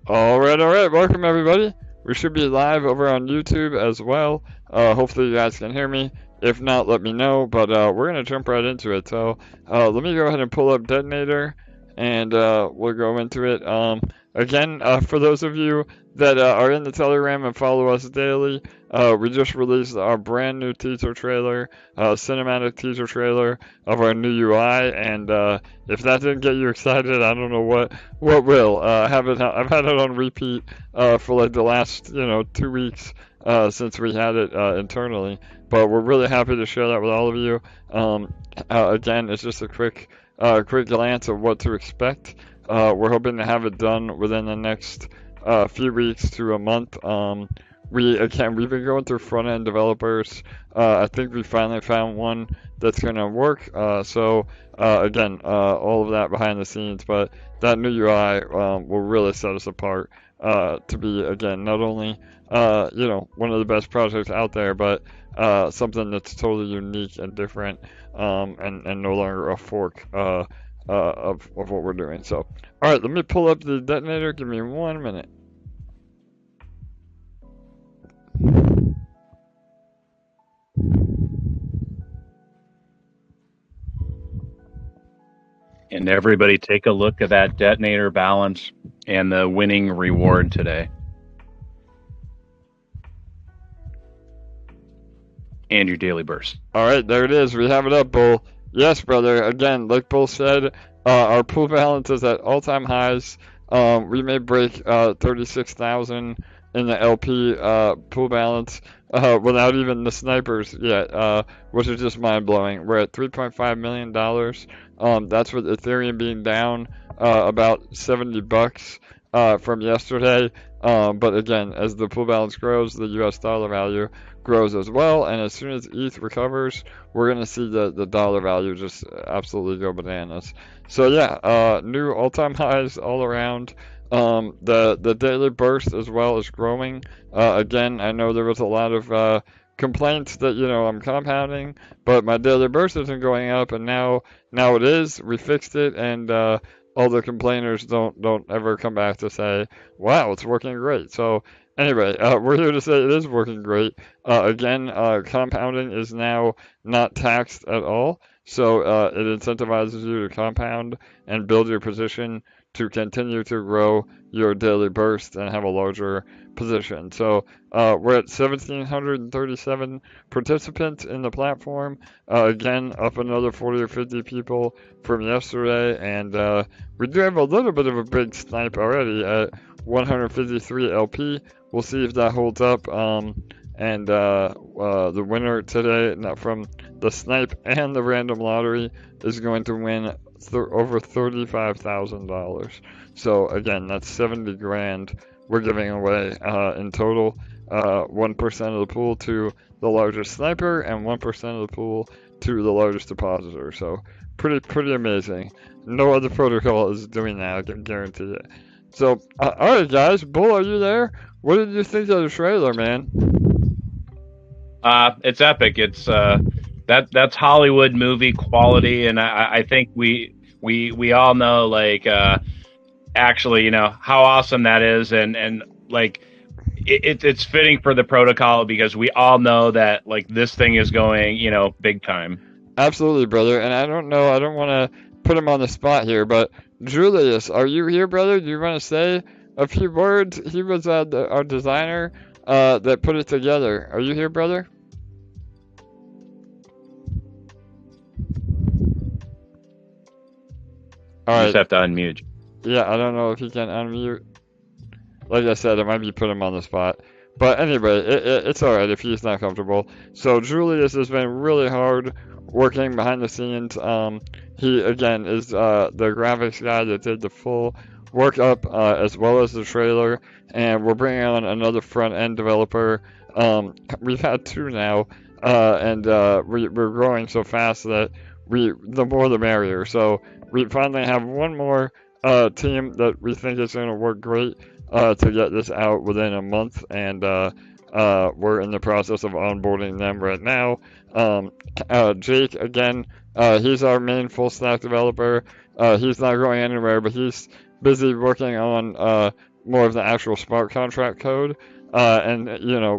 Alright, welcome everybody. We should be live over on YouTube as well. Hopefully you guys can hear me. If not, let me know, but we're going to jump right into it. So let me go ahead and pull up Detonator, and we'll go into it. Again, for those of you that are in the Telegram and follow us daily, we just released our brand new teaser trailer, cinematic teaser trailer of our new UI, and if that didn't get you excited, I don't know what will. I've had it on repeat for like the last 2 weeks since we had it internally, but we're really happy to share that with all of you. Again, it's just a quick glance of what to expect. We're hoping to have it done within the next few weeks to a month. We've been going through front end developers. I think we finally found one that's gonna work. Again, all of that behind the scenes, but that new UI will really set us apart to be, again, not only one of the best projects out there, but something that's totally unique and different, and no longer a fork of what we're doing. So, all right, let me pull up the detonator. Give me 1 minute. And everybody take a look at that detonator balance and the winning reward today. And your daily burst. All right, there it is. We have it up, Bull. Yes, brother. Again, like Bull said, our pool balance is at all-time highs. We may break 36,000 in the LP pool balance without even the snipers yet, which is just mind-blowing. We're at $3.5 million. That's with Ethereum being down about $70 from yesterday. But again, as the pool balance grows, the US dollar value grows as well, and as soon as ETH recovers, we're going to see the dollar value just absolutely go bananas. So yeah, new all-time highs all around. The daily burst as well is growing. Again, I know there was a lot of complaints that I'm compounding, but my daily burst isn't going up, and now it is. We fixed it, and all the complainers don't ever come back to say, wow, it's working great. So anyway, we're here to say it is working great. Again, compounding is now not taxed at all, so it incentivizes you to compound and build your position to continue to grow your daily burst and have a larger position. So we're at 1,737 participants in the platform. Again, up another 40 or 50 people from yesterday, and we do have a little bit of a big snipe already at 153 LP. We'll see if that holds up. The winner today from the snipe and the random lottery is going to win over $35,000. So again, that's 70 grand we're giving away in total. 1% of the pool to the largest sniper and 1% of the pool to the largest depositor. So pretty amazing. No other protocol is doing that, I can guarantee it. So, alright guys, Bull, are you there? What did you think of the trailer, man? It's epic. It's that's Hollywood movie quality, and I think we all know, like, actually, how awesome that is, and like it's fitting for the protocol, because we all know that, like, this thing is going big time. Absolutely, brother. And I don't want to put him on the spot here, but Julius, are you here, brother? Do you want to say a few words? He was our designer that put it together. Are you here, brother? All right. You just have to unmute. Yeah, I don't know if he can unmute. Like I said, it might be put him on the spot. But anyway, it's alright if he's not comfortable. So Julius has been really hard working behind the scenes. He, again, is the graphics guy that did the full workup as well as the trailer. And we're bringing on another front-end developer. We've had two now. We're growing so fast that the more the merrier. So we finally have one more team that we think is going to work great to get this out within a month, and we're in the process of onboarding them right now. Jake, again, he's our main full stack developer. He's not going anywhere, but he's busy working on more of the actual smart contract code, and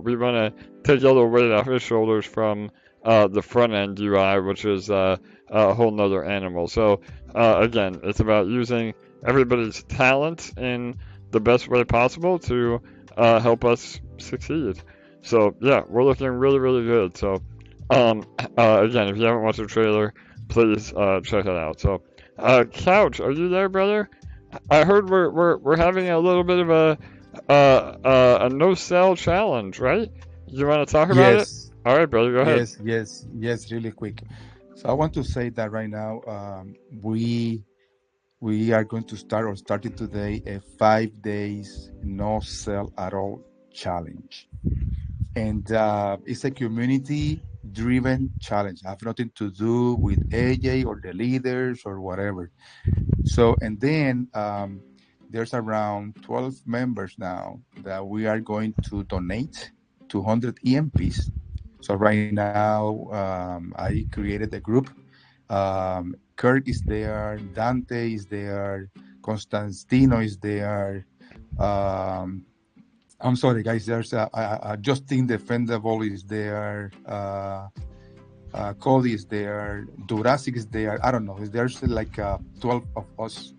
we want to take a little weight off his shoulders from the front end UI, which is a whole nother animal. So again, it's about using everybody's talent in the best way possible to help us succeed. So yeah, we're looking really, really good. So again, if you haven't watched the trailer, please check it out. So Couch, are you there, brother? I heard we're having a little bit of a no sell challenge, right? You want to talk about it? Yes, All right, brother, go ahead. yes, really quick. So I want to say that right now, we are going to start or started today a 5 days no sell at all challenge, and it's a community driven challenge. Have nothing to do with AJ or the leaders or whatever. So, and then there's around 12 members now that we are going to donate 200 EMPs. So right now, I created a group. Kirk is there, Dante is there, Constantino is there. I'm sorry, guys. There's Justin Defendable is there. Cody is there. Durasic is there. I don't know. There's like 12 of us.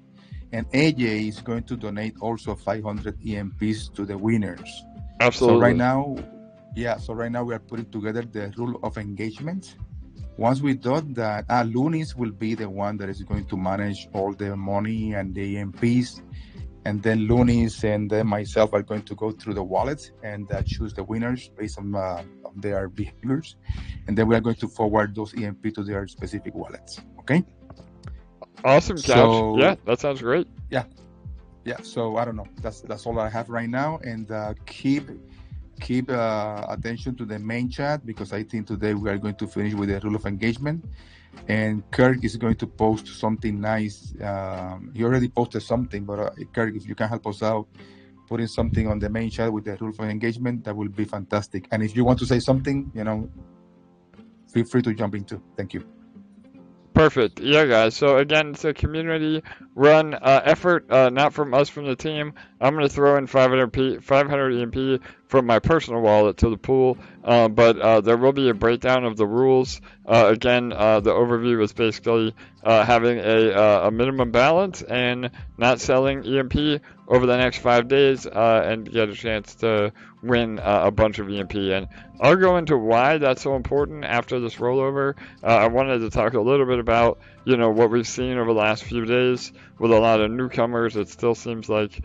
And AJ is going to donate also 500 EMPs to the winners. Absolutely. So right now we are putting together the rule of engagement. Once we do that, Lunis will be the one that is going to manage all the money and the EMPs. And then Lunis and then myself are going to go through the wallets and choose the winners based on their behaviors. And then we are going to forward those EMP to their specific wallets. Okay? Awesome, Couch. So, yeah, that sounds great. Yeah. So I don't know. That's all I have right now. And keep attention to the main chat, because I think today we are going to finish with the rule of engagement. And Kirk is going to post something nice. He already posted something, but Kirk, if you can help us out, putting something on the main chat with the rule of engagement, that will be fantastic. And if you want to say something, feel free to jump into. Thank you. Perfect. Yeah, guys. So again, it's a community-run effort, not from us, from the team. I'm going to throw in 500 EMP from my personal wallet to the pool, but there will be a breakdown of the rules. Again, the overview is basically having a minimum balance and not selling EMP over the next 5 days, and get a chance to win a bunch of EMP. And I'll go into why that's so important after this rollover. I wanted to talk a little bit about what we've seen over the last few days with a lot of newcomers. It still seems like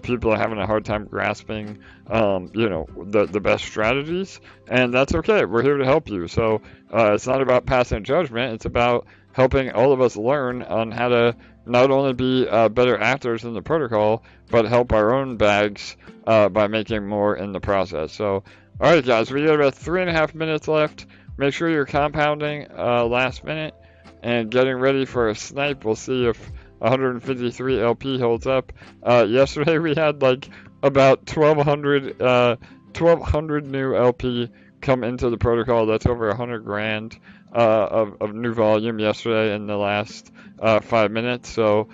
people are having a hard time grasping the best strategies, and that's okay. We're here to help you. So it's not about passing judgment. It's about helping all of us learn on how to not only be better actors in the protocol, but help our own bags by making more in the process. So, all right, guys, we got about 3.5 minutes left. Make sure you're compounding last minute and getting ready for a snipe. We'll see if 153 LP holds up. Yesterday we had like about 1,200 new LP come into the protocol. That's over 100 grand of new volume yesterday in the last 5 minutes. So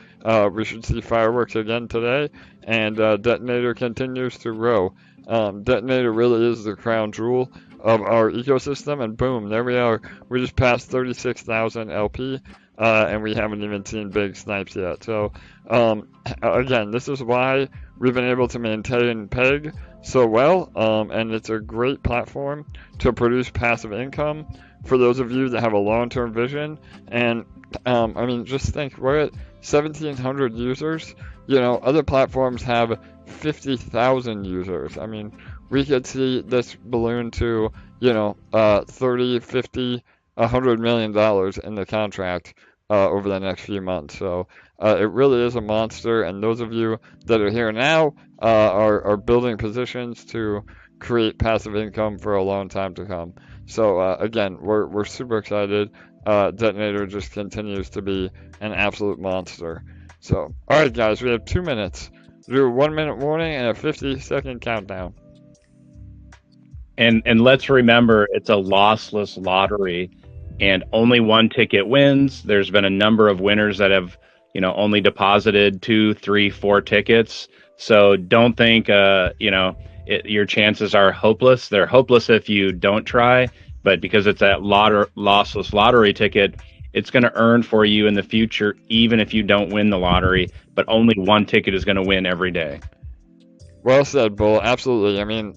we should see fireworks again today, and Detonator continues to row. Detonator really is the crown jewel of our ecosystem, and boom, there we are. We just passed 36,000 LP, and we haven't even seen big snipes yet. So again, this is why we've been able to maintain PEG so well, and it's a great platform to produce passive income for those of you that have a long-term vision. And I mean, just think, we're at 1,700 users. Other platforms have 50,000 users. I mean, we could see this balloon to 30, 50, $100 million in the contract over the next few months. So it really is a monster, and those of you that are here now are building positions to create passive income for a long time to come. So again, we're super excited. Detonator just continues to be an absolute monster. So, all right, guys, we have 2 minutes. Do a 1 minute warning and a 50-second countdown. And let's remember, it's a lossless lottery, and only one ticket wins. There's been a number of winners that have only deposited 2, 3, 4 tickets. So don't think, your chances are hopeless. They're hopeless if you don't try, but because it's that lossless lottery ticket, it's going to earn for you in the future, even if you don't win the lottery, but only one ticket is going to win every day. Well said, Bull. Absolutely. I mean,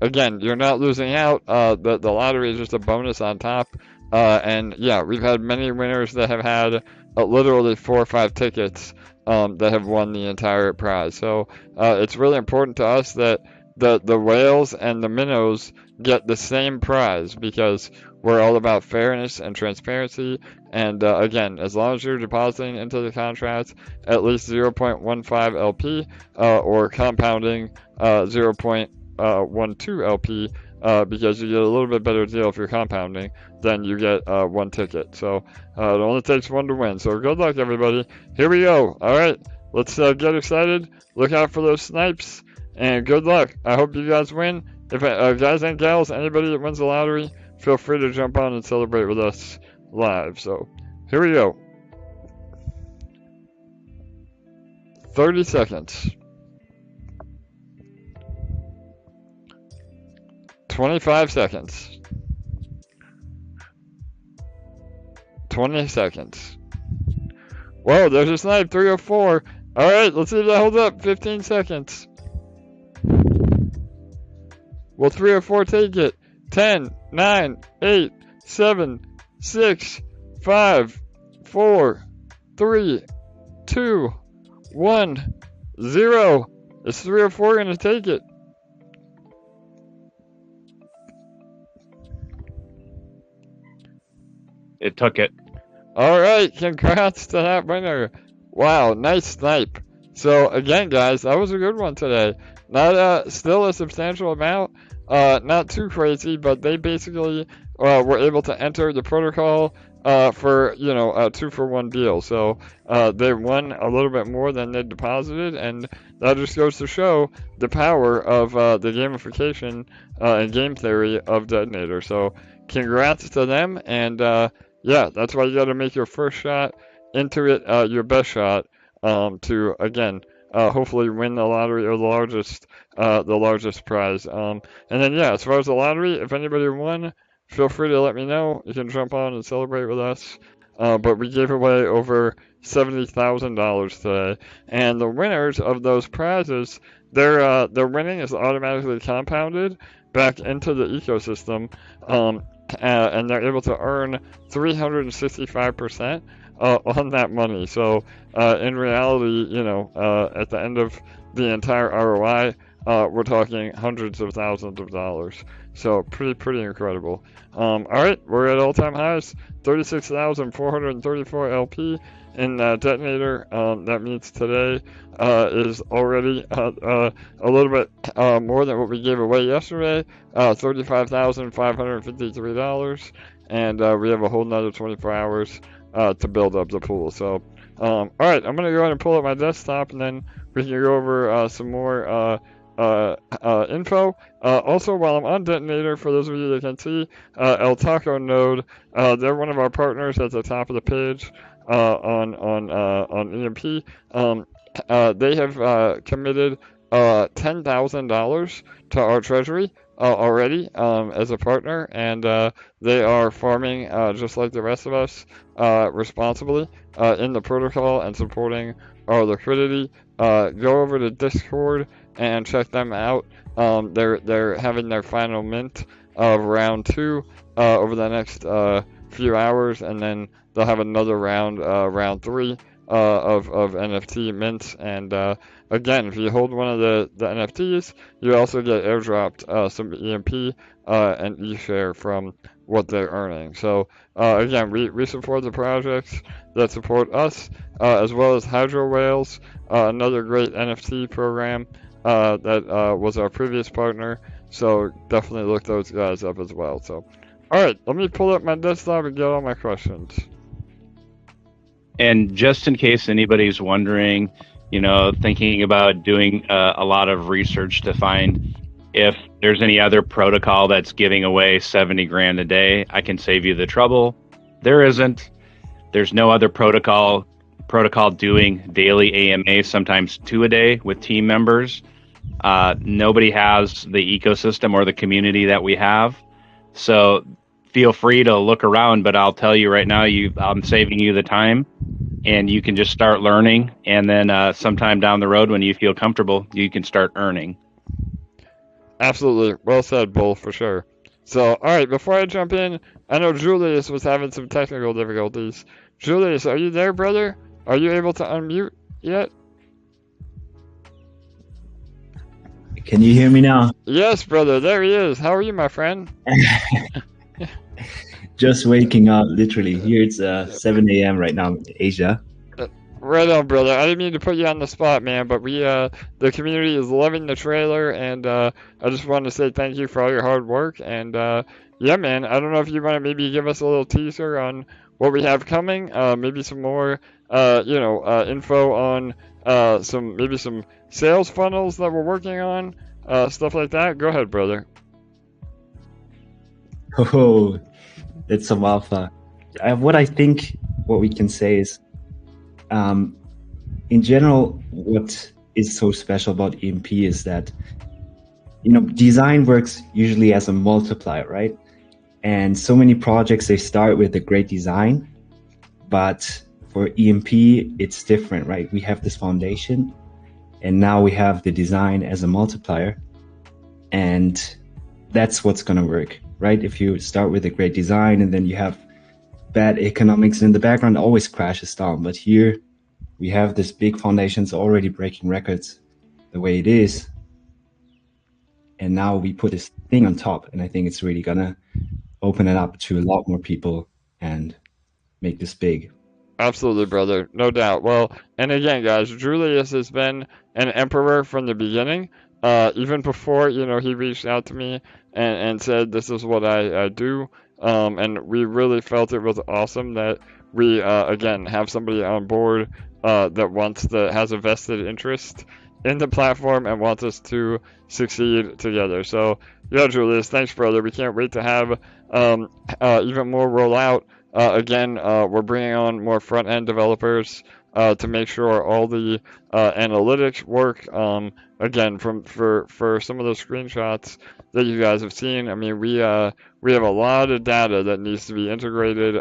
again, you're not losing out. The lottery is just a bonus on top. And yeah, we've had many winners that have had literally 4 or 5 tickets that have won the entire prize. So it's really important to us that the whales and the minnows get the same prize, because we're all about fairness and transparency. And again, as long as you're depositing into the contract at least 0.15 LP or compounding 0.12 LP, because you get a little bit better deal if you're compounding, then you get 1 ticket. So it only takes 1 to win. So good luck, everybody. Here we go. All right, let's get excited. Look out for those snipes, and good luck. I hope you guys win. If guys and gals, anybody that wins the lottery, feel free to jump on and celebrate with us live. So here we go. 30 seconds. 25 seconds. 20 seconds. Whoa, there's a snipe, 304. All right, let's see if that holds up. 15 seconds. Will 304 take it? 10, 9, 8, 7, 6, 5, 4, 3, 2, 1, 0. Is 304 going to take it? It took it. All right, congrats to that winner. Wow, nice snipe. So again, guys, that was a good one today. Not still a substantial amount, not too crazy, but they basically were able to enter the protocol for a 2-for-1 deal. So they won a little bit more than they deposited, and that just goes to show the power of the gamification and game theory of Detonator. So congrats to them, and yeah, that's why you got to make your first shot into it your best shot to again hopefully win the lottery or the largest prize. And then yeah, as far as the lottery, if anybody won, feel free to let me know. You can jump on and celebrate with us. But we gave away over $70,000 today, and the winners of those prizes, their winning is automatically compounded back into the ecosystem, and they're able to earn 365% on that money. So in reality, at the end of the entire ROI, we're talking hundreds of thousands of dollars. So pretty incredible. All right, we're at all-time highs, 36,434 LP in Detonator. That means today is already a little bit more than what we gave away yesterday, $35,553, and we have a whole nother 24 hours to build up the pool. So all right, I'm gonna go ahead and pull up my desktop, and then we can go over some more info. Also, while I'm on Detonator, for those of you that can see, El Taco Node, they're one of our partners at the top of the page on EMP. They have committed $10,000 to our treasury already as a partner, and they are farming just like the rest of us responsibly in the protocol and supporting our liquidity. Go over to Discord and check them out. They're having their final mint of round 2 over the next few hours, and then they'll have another round 3 of NFT mints. And again, if you hold one of the NFTs, you also get airdropped some EMP and ESHARE from what they're earning. So again, we support the projects that support us, as well as Hydro Whales, another great NFT program that was our previous partner. So definitely look those guys up as well. So all right, let me pull up my desktop and get all my questions. And just in case anybody's wondering, thinking about doing a lot of research to find if there's any other protocol that's giving away 70 grand a day, I can save you the trouble. There isn't. There's no other protocol protocol doing daily AMA, sometimes 2 a day with team members. Nobody has the ecosystem or the community that we have. So feel free to look around, but I'll tell you right now, I'm saving you the time, and you can just start learning. And then sometime down the road, when you feel comfortable, you can start earning. Absolutely. Well said, Bull, for sure. So, all right, before I jump in, I know Julius was having some technical difficulties. Julius, are you there, brother? Are you able to unmute yet? Can you hear me now? Yes, brother. There he is. How are you, my friend? Just waking up, literally. Here it's 7 a.m. right now in Asia. Right on, brother. I didn't mean to put you on the spot, man, but the community is loving the trailer, and I just wanted to say thank you for all your hard work. And yeah, man, I don't know if you want to maybe give us a little teaser on what we have coming, maybe some more, info on some sales funnels that we're working on, stuff like that. Go ahead, brother. Oh, that's some alpha. What we can say is, in general, what is so special about EMP is that, design works usually as a multiplier, right? And so many projects, they start with a great design, but for EMP, it's different, right? We have this foundation, and now we have the design as a multiplier, and that's what's going to work, right? If you start with a great design and then you have bad economics in the background, it always crashes down. But here we have this big foundations already breaking records the way it is, and now we put this thing on top, and I think it's really gonna open it up to a lot more people and make this big. Absolutely, brother. No doubt. Well, and again, guys, Julius has been an emperor from the beginning. Even before, he reached out to me and said, this is what I do. And we really felt it was awesome that we, again, have somebody on board that has a vested interest in the platform and wants us to succeed together. So, yeah, Julius, thanks, brother. We can't wait to have even more rollout. Again, we're bringing on more front-end developers to make sure all the analytics work. Again, for some of those screenshots that you guys have seen, I mean, we have a lot of data that needs to be integrated,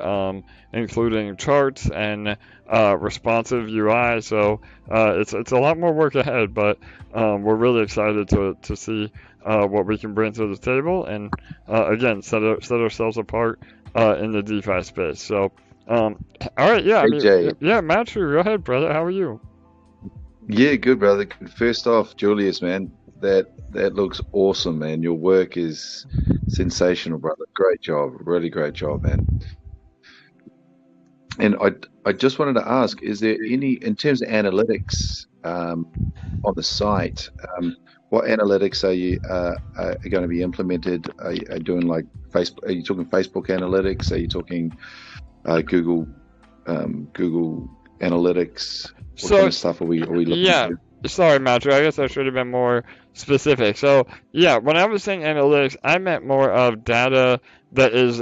including charts and responsive UI. So it's a lot more work ahead, but we're really excited to see what we can bring to the table, and again, set ourselves apart in the DeFi space. So, all right, yeah, yeah, Matiu, go ahead, brother. How are you? Yeah, good, brother. First off, Julius, man, that looks awesome, man. Your work is sensational, brother. Great job, really great job, man. And I just wanted to ask, is there any, in terms of analytics on the site, what analytics are you going to be implemented? Are you doing like Facebook? Are you talking Facebook analytics? Are you talking Google Analytics? What kind of stuff are we looking at? Sorry, Matiu. I guess I should have been more specific. So, yeah, when I was saying analytics, I meant more of data that is,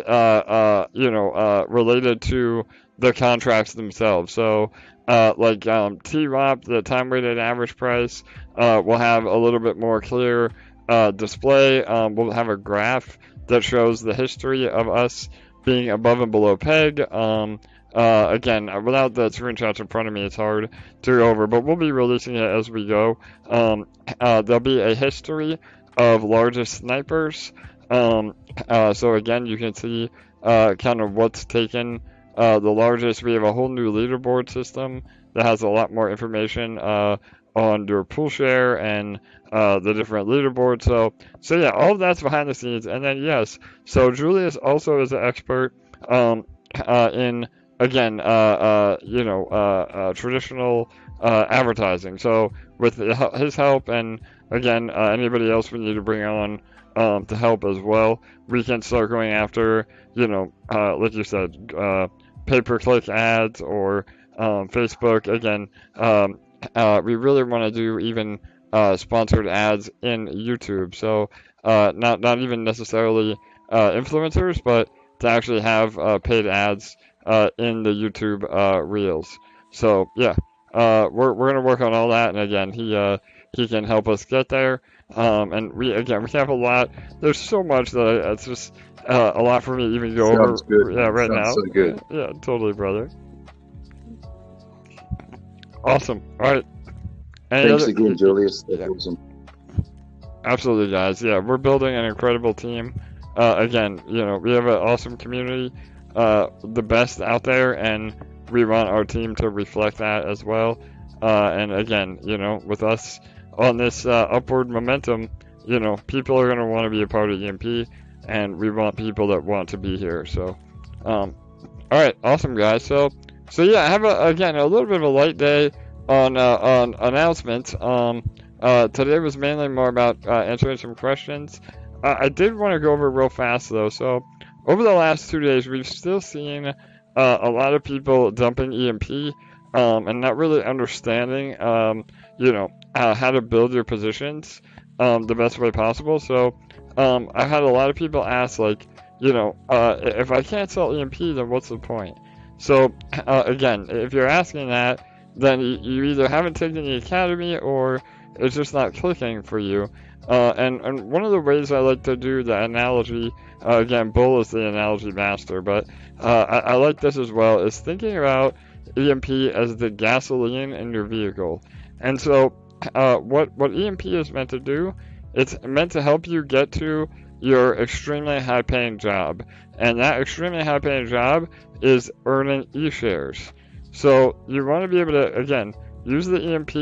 related to the contracts themselves. So, like TROP, the time-weighted average price, will have a little bit more clear display. We'll have a graph that shows the history of us being above and below peg. Again, without the screenshots in front of me, it's hard to go over, but we'll be releasing it as we go. There'll be a history of largest snipers. So again, you can see kind of what's taken the largest. We have a whole new leaderboard system that has a lot more information on your pool share and the different leaderboards. So yeah, all of that's behind the scenes. And then yes, so Julius also is an expert in, again, traditional advertising. So with his help, and again, anybody else we need to bring on to help as well, we can start going after, like you said, pay-per-click ads or Facebook. Again, we really want to do even sponsored ads in YouTube. So not even necessarily influencers, but to actually have paid ads in the YouTube Reels. So yeah, we're gonna work on all that, and again, he can help us get there. And we have a lot. There's so much that it's just a lot for me to even go Sounds good, over. Yeah, man. right Sounds now. so good. Yeah, totally, brother. Awesome. All right. Any Thanks other? again, Julius. That's Yeah. awesome. Absolutely, guys. Yeah, we're building an incredible team. Again, we have an awesome community, the best out there, and we want our team to reflect that as well. And again, with us on this upward momentum, people are going to want to be a part of EMP, and we want people that want to be here. So, all right, awesome, guys. So yeah, I have a little bit of a light day on announcements. Today was mainly more about answering some questions. I did want to go over real fast though. So over the last 2 days, we've still seen a lot of people dumping EMP and not really understanding, how to build your positions the best way possible. So I've had a lot of people ask, like, if I can't sell EMP, then what's the point? So again, if you're asking that, then you either haven't taken the academy or it's just not clicking for you. And one of the ways I like to do the analogy, again, Bull is the analogy master, but I like this as well, is thinking about EMP as the gasoline in your vehicle. And so what EMP is meant to do, it's meant to help you get to your extremely high paying job. And that extremely high paying job is earning e-shares. So you want to be able to, again, use the EMP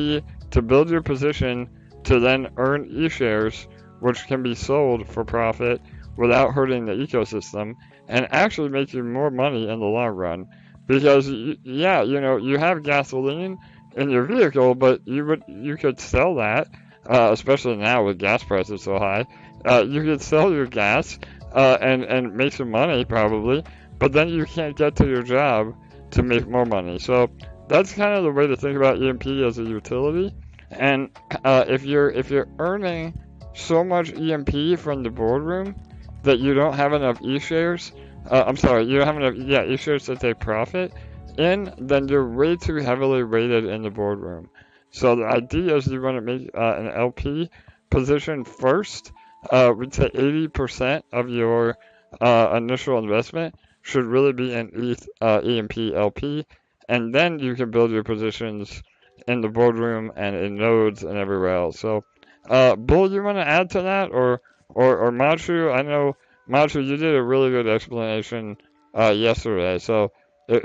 to build your position to then earn e-shares, which can be sold for profit without hurting the ecosystem and actually make you more money in the long run. Because you have gasoline in your vehicle, but you could sell that, especially now with gas prices so high. You could sell your gas and make some money probably, but then you can't get to your job to make more money. So that's kind of the way to think about EMP as a utility. And if you're earning so much EMP from the boardroom that you don't have enough e-shares, you don't have enough e-shares to take profit in, then you're way too heavily weighted in the boardroom. So the idea is you want to make an LP position first. We'd say 80% of your initial investment should really be in ETH EMP LP, and then you can build your positions in the boardroom and in nodes and everywhere else. So, Bull, you want to add to that, or Matiu? I know Matiu, you did a really good explanation yesterday, so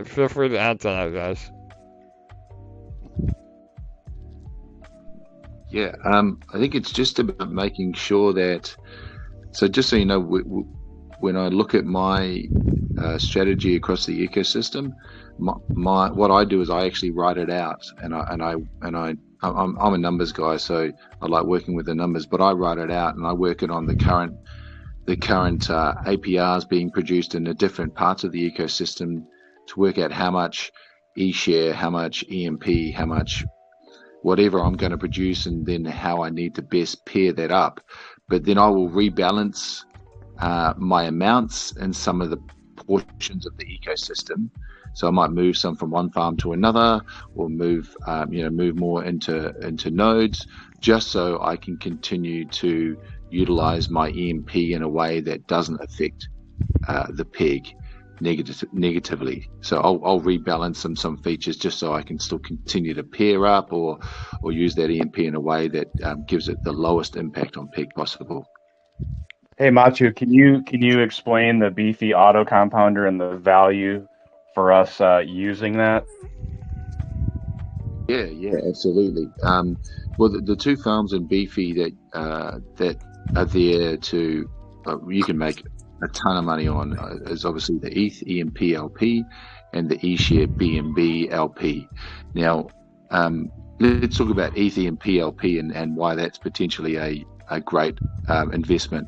feel free to add to that, guys. Yeah, I think it's just about making sure that. So just so you know, when I look at my strategy across the ecosystem, my what I do is I actually write it out, and I'm a numbers guy, so I like working with the numbers. But I write it out, and I work it on the current APRs being produced in the different parts of the ecosystem to work out how much eShare, how much EMP, how much whatever I'm going to produce, and then how I need to best pair that up. But then I will rebalance my amounts in some of the portions of the ecosystem. So I might move some from one farm to another, or move more into nodes, just so I can continue to utilize my EMP in a way that doesn't affect the PEG negatively. So I'll rebalance some features just so I can still continue to pair up or use that EMP in a way that gives it the lowest impact on PEG possible. Hey Matiu, can you explain the Beefy auto compounder and the value for us using that? Yeah, absolutely. Well, the two farms in Beefy that are there to you can make a ton of money on is obviously the ETH EMP LP and the ESHARE-BNB LP. Now, let's talk about ETH EMP LP and why that's potentially a great investment.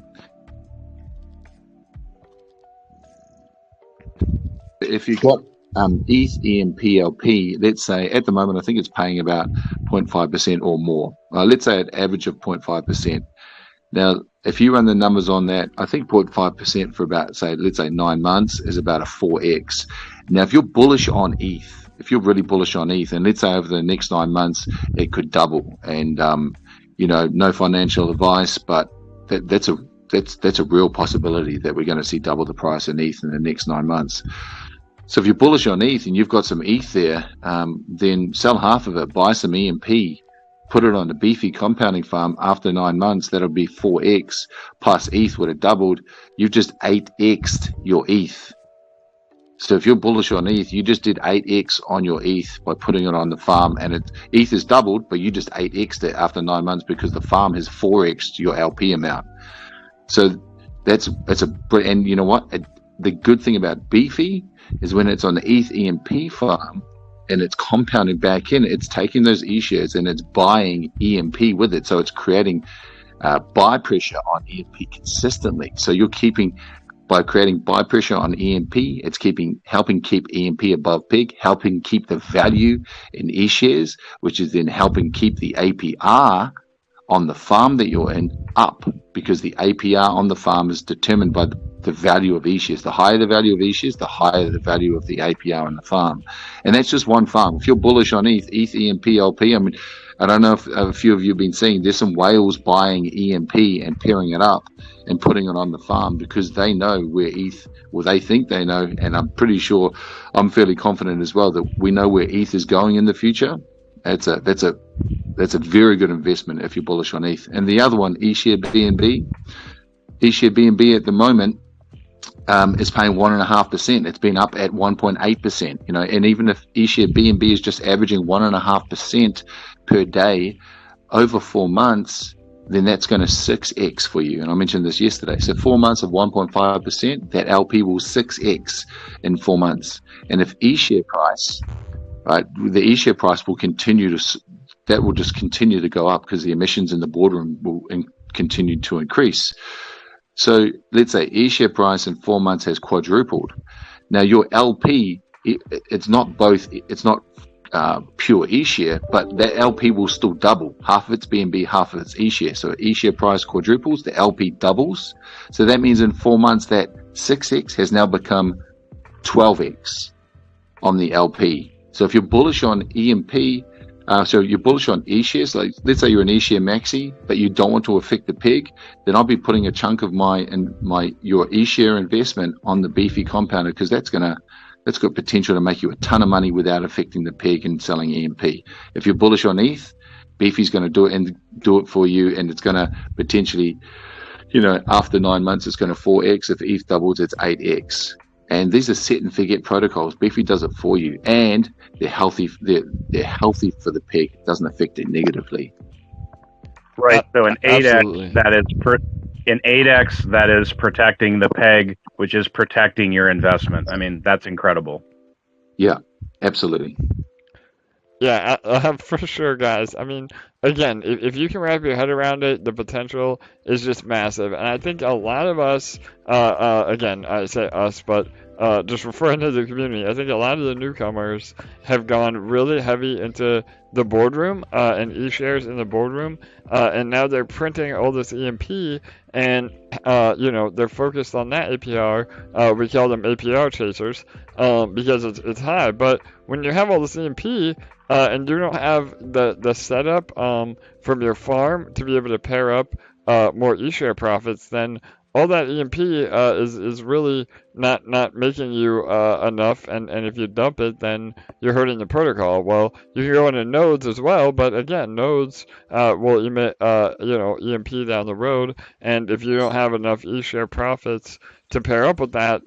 If you've got ETH EMP LP, let's say at the moment I think it's paying about 0.5% or more. Let's say an average of 0.5%. Now, if you run the numbers on that, I think 0.5% for about, let's say 9 months is about a 4x. Now, if you're bullish on ETH, if you're really bullish on ETH, and let's say over the next 9 months it could double, and no financial advice, but that's a real possibility that we're going to see double the price in ETH in the next 9 months. So if you're bullish on ETH and you've got some ETH there, then sell half of it, buy some EMP, put it on the Beefy compounding farm. After 9 months, that'll be 4x, plus ETH would have doubled. You've just 8x'd your ETH. So if you're bullish on ETH, you just did 8x on your ETH by putting it on the farm, and ETH is doubled, but you just 8x'd it after 9 months because the farm has 4x'd your LP amount. So and you know what? The good thing about Beefy is when it's on the ETH EMP farm and it's compounding back in, it's taking those E-shares and it's buying EMP with it. So it's creating buy pressure on EMP consistently. So you're by creating buy pressure on EMP, it's helping keep EMP above PEG, helping keep the value in E-shares, which is then helping keep the APR on the farm that you're in up, because the APR on the farm is determined by the value of E-shares. The higher the value of E-shares, the higher the value of the APR on the farm. And that's just one farm. If you're bullish on ETH, EMP, LP, I mean, I don't know if a few of you have been seeing, there's some whales buying EMP and pairing it up and putting it on the farm because they know where ETH, well, they think they know, and I'm pretty sure, I'm fairly confident as well that we know where ETH is going in the future. That's a very good investment if you're bullish on ETH. And the other one, ESHARE-BNB. ESHARE-BNB at the moment is paying 1.5%. It's been up at 1.8%. And even if ESHARE-BNB is just averaging 1.5% per day over 4 months, then that's going to 6x for you. And I mentioned this yesterday. So 4 months of 1.5%, that LP will 6x in 4 months. And if eShare price, right, the eShare price will just continue to go up because the emissions in the boardroom will continue to increase. So let's say eShare price in 4 months has quadrupled. Now your LP, it's not pure eShare, but that LP will still double. Half of it's BNB, half of it's eShare. So eShare price quadruples, the LP doubles. So that means in 4 months that 6x has now become 12x on the LP. So if you're bullish on EMP, so you're bullish on eShares, like let's say you're an eShare maxi, but you don't want to affect the PEG, then I'll be putting a chunk of your eShare investment on the Beefy compounder, because that's got potential to make you a ton of money without affecting the PEG and selling EMP. If you're bullish on ETH, Beefy's going to do it for you, and it's going to potentially, after 9 months, it's going to 4x. If ETH doubles, it's 8x. And these are set and forget protocols. Beefy does it for you, and they're healthy. They're healthy for the PEG. It doesn't affect it negatively. Right. So an 8x Absolutely. that is protecting the PEG, which is protecting your investment. I mean, that's incredible. Yeah, absolutely. Yeah, for sure, guys. I mean, again, if you can wrap your head around it, the potential is just massive. And I think a lot of us, again, I say us, but just referring to the community, I think a lot of the newcomers have gone really heavy into the boardroom and eShares in the boardroom, and now they're printing all this EMP, and they're focused on that APR. We call them APR chasers because it's high. But when you have all this EMP and you don't have the setup from your farm to be able to pair up more eShare profits, then all that EMP is really not making you enough, and if you dump it, then you're hurting the protocol. Well, you can go into nodes as well, but again, nodes will emit EMP down the road, and if you don't have enough eShare profits to pair up with that,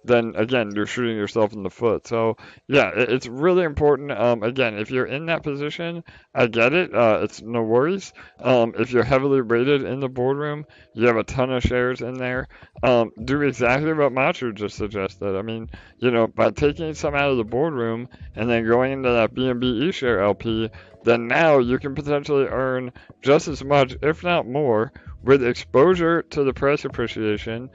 then again, you're shooting yourself in the foot. So yeah, it's really important. Again, if you're in that position, I get it. It's no worries. If you're heavily rated in the boardroom, you have a ton of shares in there, do exactly what Matiu just suggested. I mean, by taking some out of the boardroom and then going into that BNB eShare LP, then now you can potentially earn just as much, if not more, with exposure to the price appreciation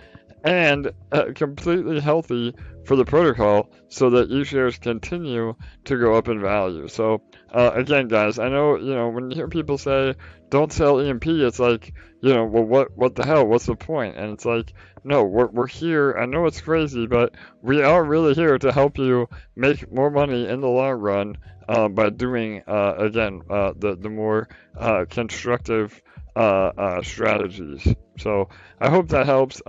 and completely healthy for the protocol so that ESHAREs continue to go up in value. So again, guys, I know, when you hear people say don't sell EMP, it's like, well, what the hell? What's the point? And it's like, no, we're here. I know it's crazy, but we are really here to help you make more money in the long run by doing again the more constructive strategies. So I hope that helps.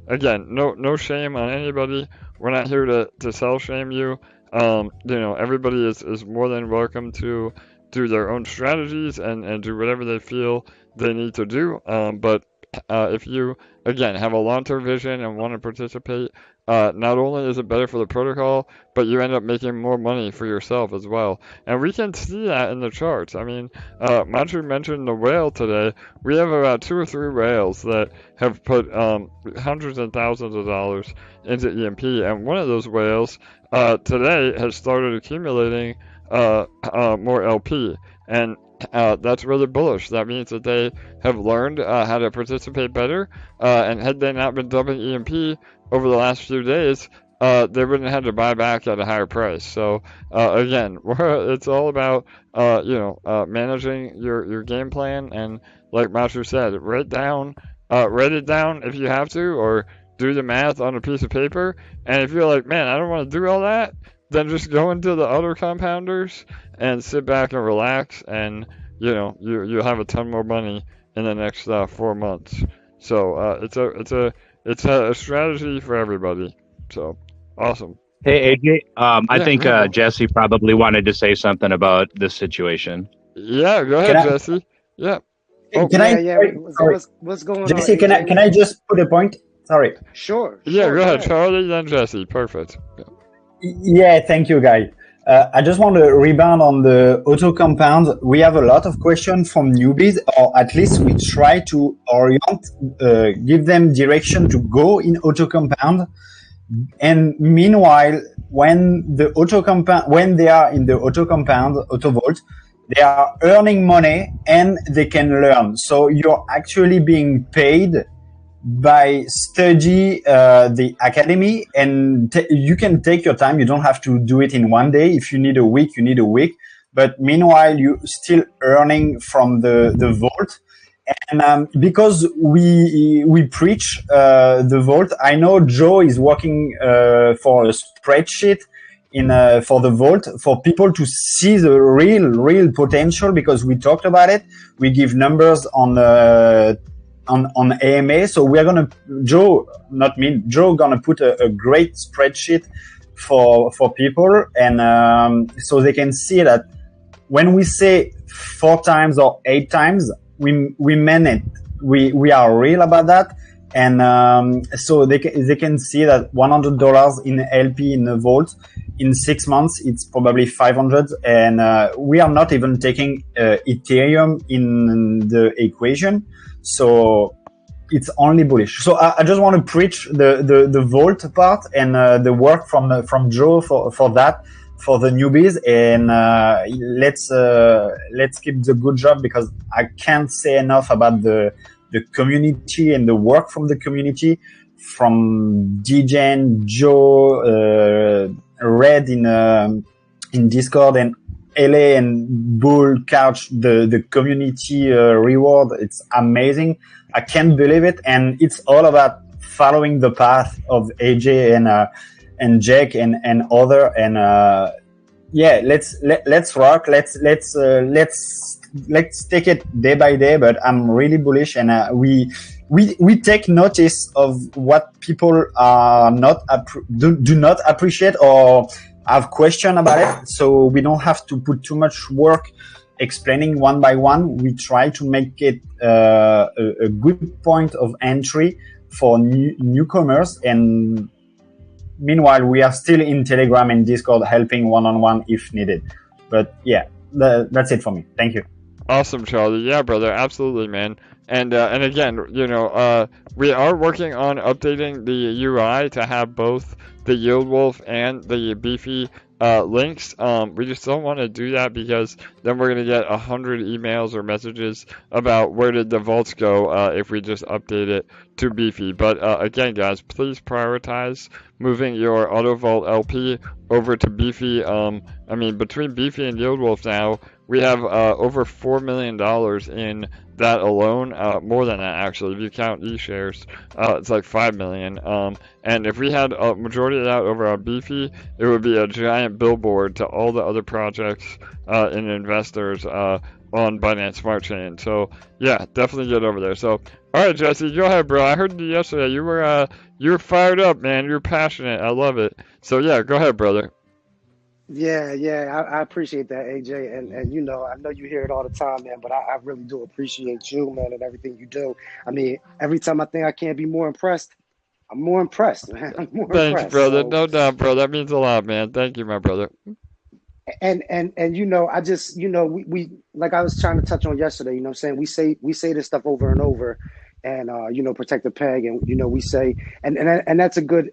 Again, no shame on anybody. We're not here to sell shame you. Everybody is more than welcome to do their own strategies and do whatever they feel they need to do. But if you, again, have a long-term vision and want to participate, not only is it better for the protocol, but you end up making more money for yourself as well. And we can see that in the charts. I mean, Matiu mentioned the whale today. We have about 2 or 3 whales that have put hundreds and thousands of dollars into EMP, and one of those whales today has started accumulating more LP, and that's really bullish. That means that they have learned how to participate better, and had they not been dumping EMP over the last few days, they wouldn't have had to buy back at a higher price. So again, it's all about managing your game plan, and like Matiu said, write it down if you have to, or do the math on a piece of paper. And if you're like, man, I don't want to do all that, then just go into the other compounders and sit back and relax, and you'll have a ton more money in the next 4 months. So it's a strategy for everybody. So awesome. Hey AJ, I Yeah, think go ahead. Jesse probably wanted to say something about this situation. Yeah, go ahead, Jesse. Yeah. Oh, Can I? Yeah. What's going Jesse, on? AJ? can I just put a point? Sorry. Sure. yeah, sure, go ahead, Charlie, then Jesse. Perfect. Yeah. Yeah, thank you, guy. I just want to rebound on the auto compound. We have a lot of questions from newbies, or at least we try to orient, give them direction to go in auto compound. And meanwhile, when they are in the auto compound, auto vault, they are earning money and they can learn. So you're actually being paid by study the academy, and you can take your time. You don't have to do it in one day. If you need a week, you need a week. But meanwhile, you still earning from the vault. And because we preach the vault, I know Joe is working for a spreadsheet for the vault for people to see the real potential, because we talked about it. We give numbers on AMA. So we're gonna Joe gonna put a great spreadsheet for people, and so they can see that when we say 4 times or 8 times, we mean it. We are real about that, and so they can see that $100 in LP in the vault in 6 months, it's probably 500, and we are not even taking Ethereum in the equation. So it's only bullish. So I just want to preach the vault part and the work from Joe for that, for the newbies, and let's keep the good job, because I can't say enough about the community and the work from the community, from DJN, Joe, Red in Discord, and LA and Bull Couch, the community reward. It's amazing. I can't believe it, and it's all about following the path of AJ and Jack and other, and yeah, let's rock. Let's take it day by day. But I'm really bullish, and we take notice of what people are do not appreciate or have question about it. So we don't have to put too much work explaining one by one. We try to make it a good point of entry for newcomers, and meanwhile we are still in Telegram and Discord helping one-on-one if needed. But yeah, that's it for me. Thank you. Awesome, Charlie. Yeah, brother, absolutely, man. And again, we are working on updating the UI to have both the Yield Wolf and the Beefy links. We just don't want to do that because then we're gonna get 100 emails or messages about where did the vaults go if we just update it to Beefy. But again, guys, please prioritize moving your auto vault LP over to Beefy. I mean, between Beefy and Yield Wolf now, we have over $4 million in that alone, more than that actually. If you count eShares, it's like 5 million. And if we had a majority of that over on Beefy, it would be a giant billboard to all the other projects and investors on Binance Smart Chain. So yeah, definitely get over there. So all right, Jesse, go ahead, bro. I heard you yesterday. You were fired up, man. You're passionate. I love it. So yeah, go ahead, brother. Yeah, I appreciate that, AJ, and you know, I know you hear it all the time, man, but I really do appreciate you, man, and everything you do. I mean, every time I think I can't be more impressed, I'm more impressed, man. I'm more Thanks, impressed. brother. So, No doubt, bro. That means a lot, man. Thank you, my brother. and you know, I just, you know, we like I was trying to touch on yesterday, you know what I'm saying? We say this stuff over and over, and you know, protect the peg, and you know, we say, and that's a good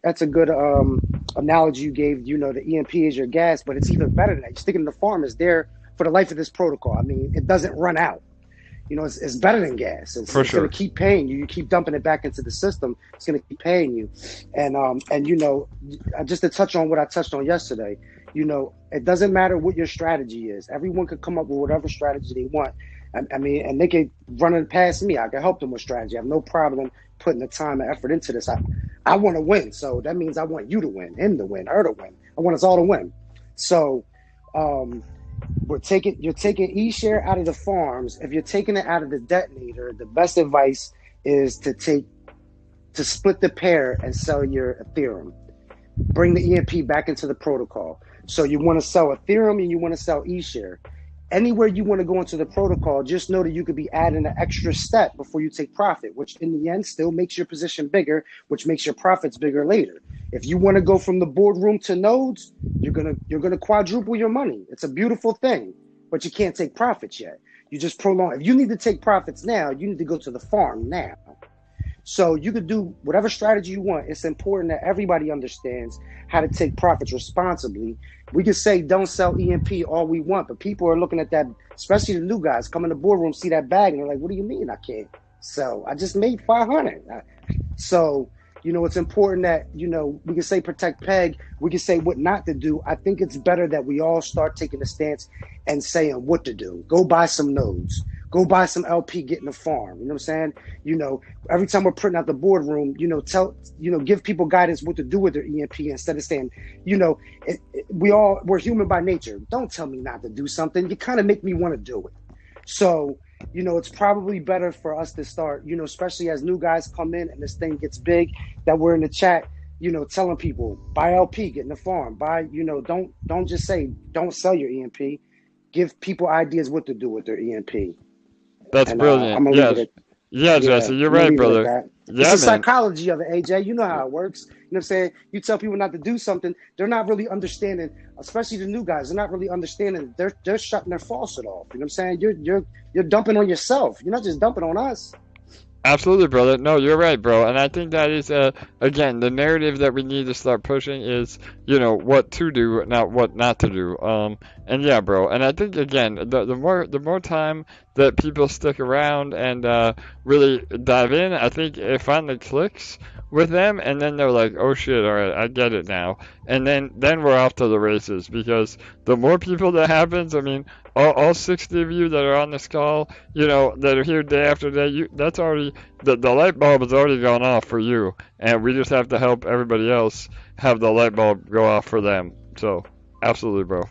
analogy you gave. You know, the EMP is your gas, but it's even better than that. You're sticking in the farm is there for the life of this protocol. I mean, it doesn't run out. You know, it's better than gas. It's sure. going to keep paying you. You keep dumping it back into the system. It's going to keep paying you. And you know, just to touch on what I touched on yesterday, you know, it doesn't matter what your strategy is. Everyone could come up with whatever strategy they want. I mean, and they could run it past me. I can help them with strategy. I have no problem putting the time and effort into this. I want to win. So that means I want you to win, him to win, her to win. I want us all to win. So, you're taking eShare out of the farms. If you're taking it out of the detonator, the best advice is to split the pair and sell your Ethereum. Bring the EMP back into the protocol. So you want to sell Ethereum and you want to sell eShare. Anywhere you want to go into the protocol, just know that you could be adding an extra step before you take profit, which in the end still makes your position bigger, which makes your profits bigger later. If you want to go from the boardroom to nodes, you're gonna quadruple your money. It's a beautiful thing, but you can't take profits yet. You just prolong. If you need to take profits now, you need to go to the farm now. So you could do whatever strategy you want. It's important that everybody understands how to take profits responsibly. We can say don't sell EMP all we want, but people are looking at that, especially the new guys come in the boardroom, see that bag, and they're like, what do you mean I can't sell? I just made 500. So, you know, it's important that, you know, we can say protect peg. We can say what not to do. I think it's better that we all start taking a stance and saying what to do. Go buy some nodes. Go buy some LP, get in the farm. You know what I'm saying? You know, every time we're printing out the boardroom, you know, give people guidance what to do with their EMP instead of saying, you know, we're human by nature. Don't tell me not to do something. You kind of make me want to do it. So, you know, it's probably better for us to start, you know, especially as new guys come in and this thing gets big, that we're in the chat, you know, telling people buy LP, get in the farm, buy, you know, don't just say don't sell your EMP. Give people ideas what to do with their EMP. That's brilliant. Yeah, Jesse, you're right, brother. Yeah, it's the psychology of it, AJ. You know how it works. You know what I'm saying? You tell people not to do something, they're not really understanding, especially the new guys, they're not really understanding. They're shutting their faucet off. You know what I'm saying? You're dumping on yourself. You're not just dumping on us. Absolutely, brother. No, you're right, bro. And I think that is, again, the narrative that we need to start pushing is, you know, what to do, not what not to do. And yeah, bro. And I think, again, the more time that people stick around and really dive in, I think it finally clicks with them, and then they're like, oh shit, all right, I get it now. And then we're off to the races, because the more people that happens, I mean, all 60 of you that are on this call, you know, that are here day after day, that's already, the light bulb has already gone off for you, and we just have to help everybody else have the light bulb go off for them. So, absolutely, bro.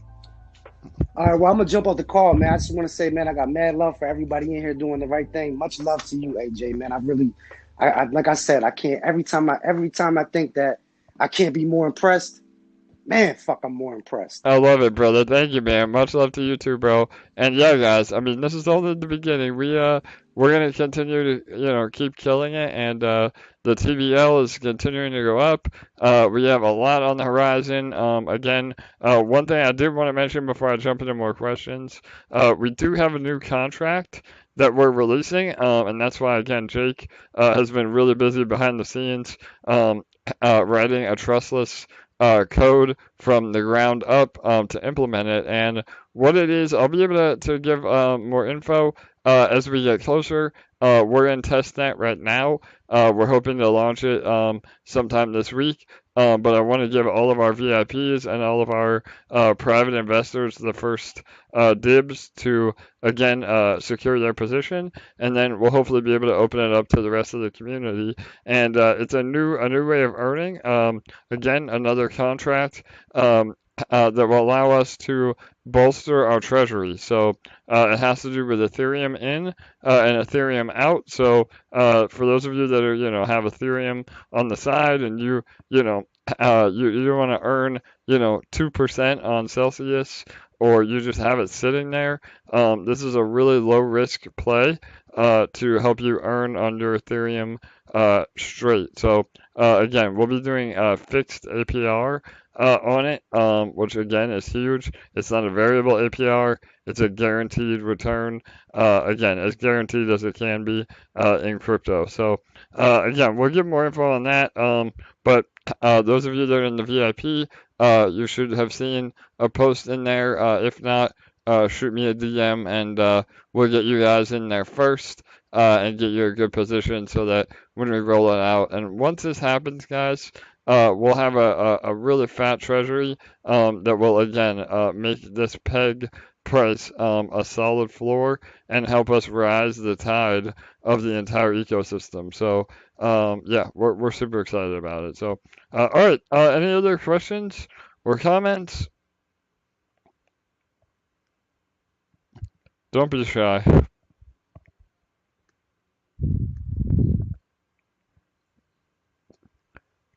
All right, well, I'm gonna jump off the call, man. I just want to say, man, I got mad love for everybody in here doing the right thing. Much love to you, AJ, man. I like I said, I can't. Every time I think that I can't be more impressed, man, fuck, I'm more impressed. I love it, brother. Thank you, man. Much love to you too, bro. And yeah, guys, I mean, this is only the beginning. We're gonna continue to, you know, keep killing it, and the TVL is continuing to go up. We have a lot on the horizon. Again, one thing I did want to mention before I jump into more questions, we do have a new contract that we're releasing, and that's why, again, Jake has been really busy behind the scenes writing a trustless code from the ground up to implement it. And what it is, I'll be able to give more info as we get closer. We're in testnet right now. We're hoping to launch it sometime this week. But I want to give all of our VIPs and all of our private investors the first dibs to, again, secure their position, and then we'll hopefully be able to open it up to the rest of the community. And it's a new way of earning. Again, another contract that will allow us to bolster our treasury. So it has to do with Ethereum in and Ethereum out. So for those of you that are have Ethereum on the side and you want to earn 2% on Celsius, or you just have it sitting there, this is a really low risk play to help you earn on your Ethereum straight. So again, we'll be doing fixed APR on it, which again is huge. It's not a variable APR, it's a guaranteed return, again, as guaranteed as it can be in crypto. So again, we'll give more info on that, but those of you that are in the VIP, you should have seen a post in there. If not, shoot me a DM and we'll get you guys in there first and get you a good position so that when we roll it out, and once this happens, guys, we'll have a really fat treasury that will, again, make this peg price a solid floor and help us rise the tide of the entire ecosystem. So yeah, we're super excited about it. So all right, any other questions or comments? Don't be shy.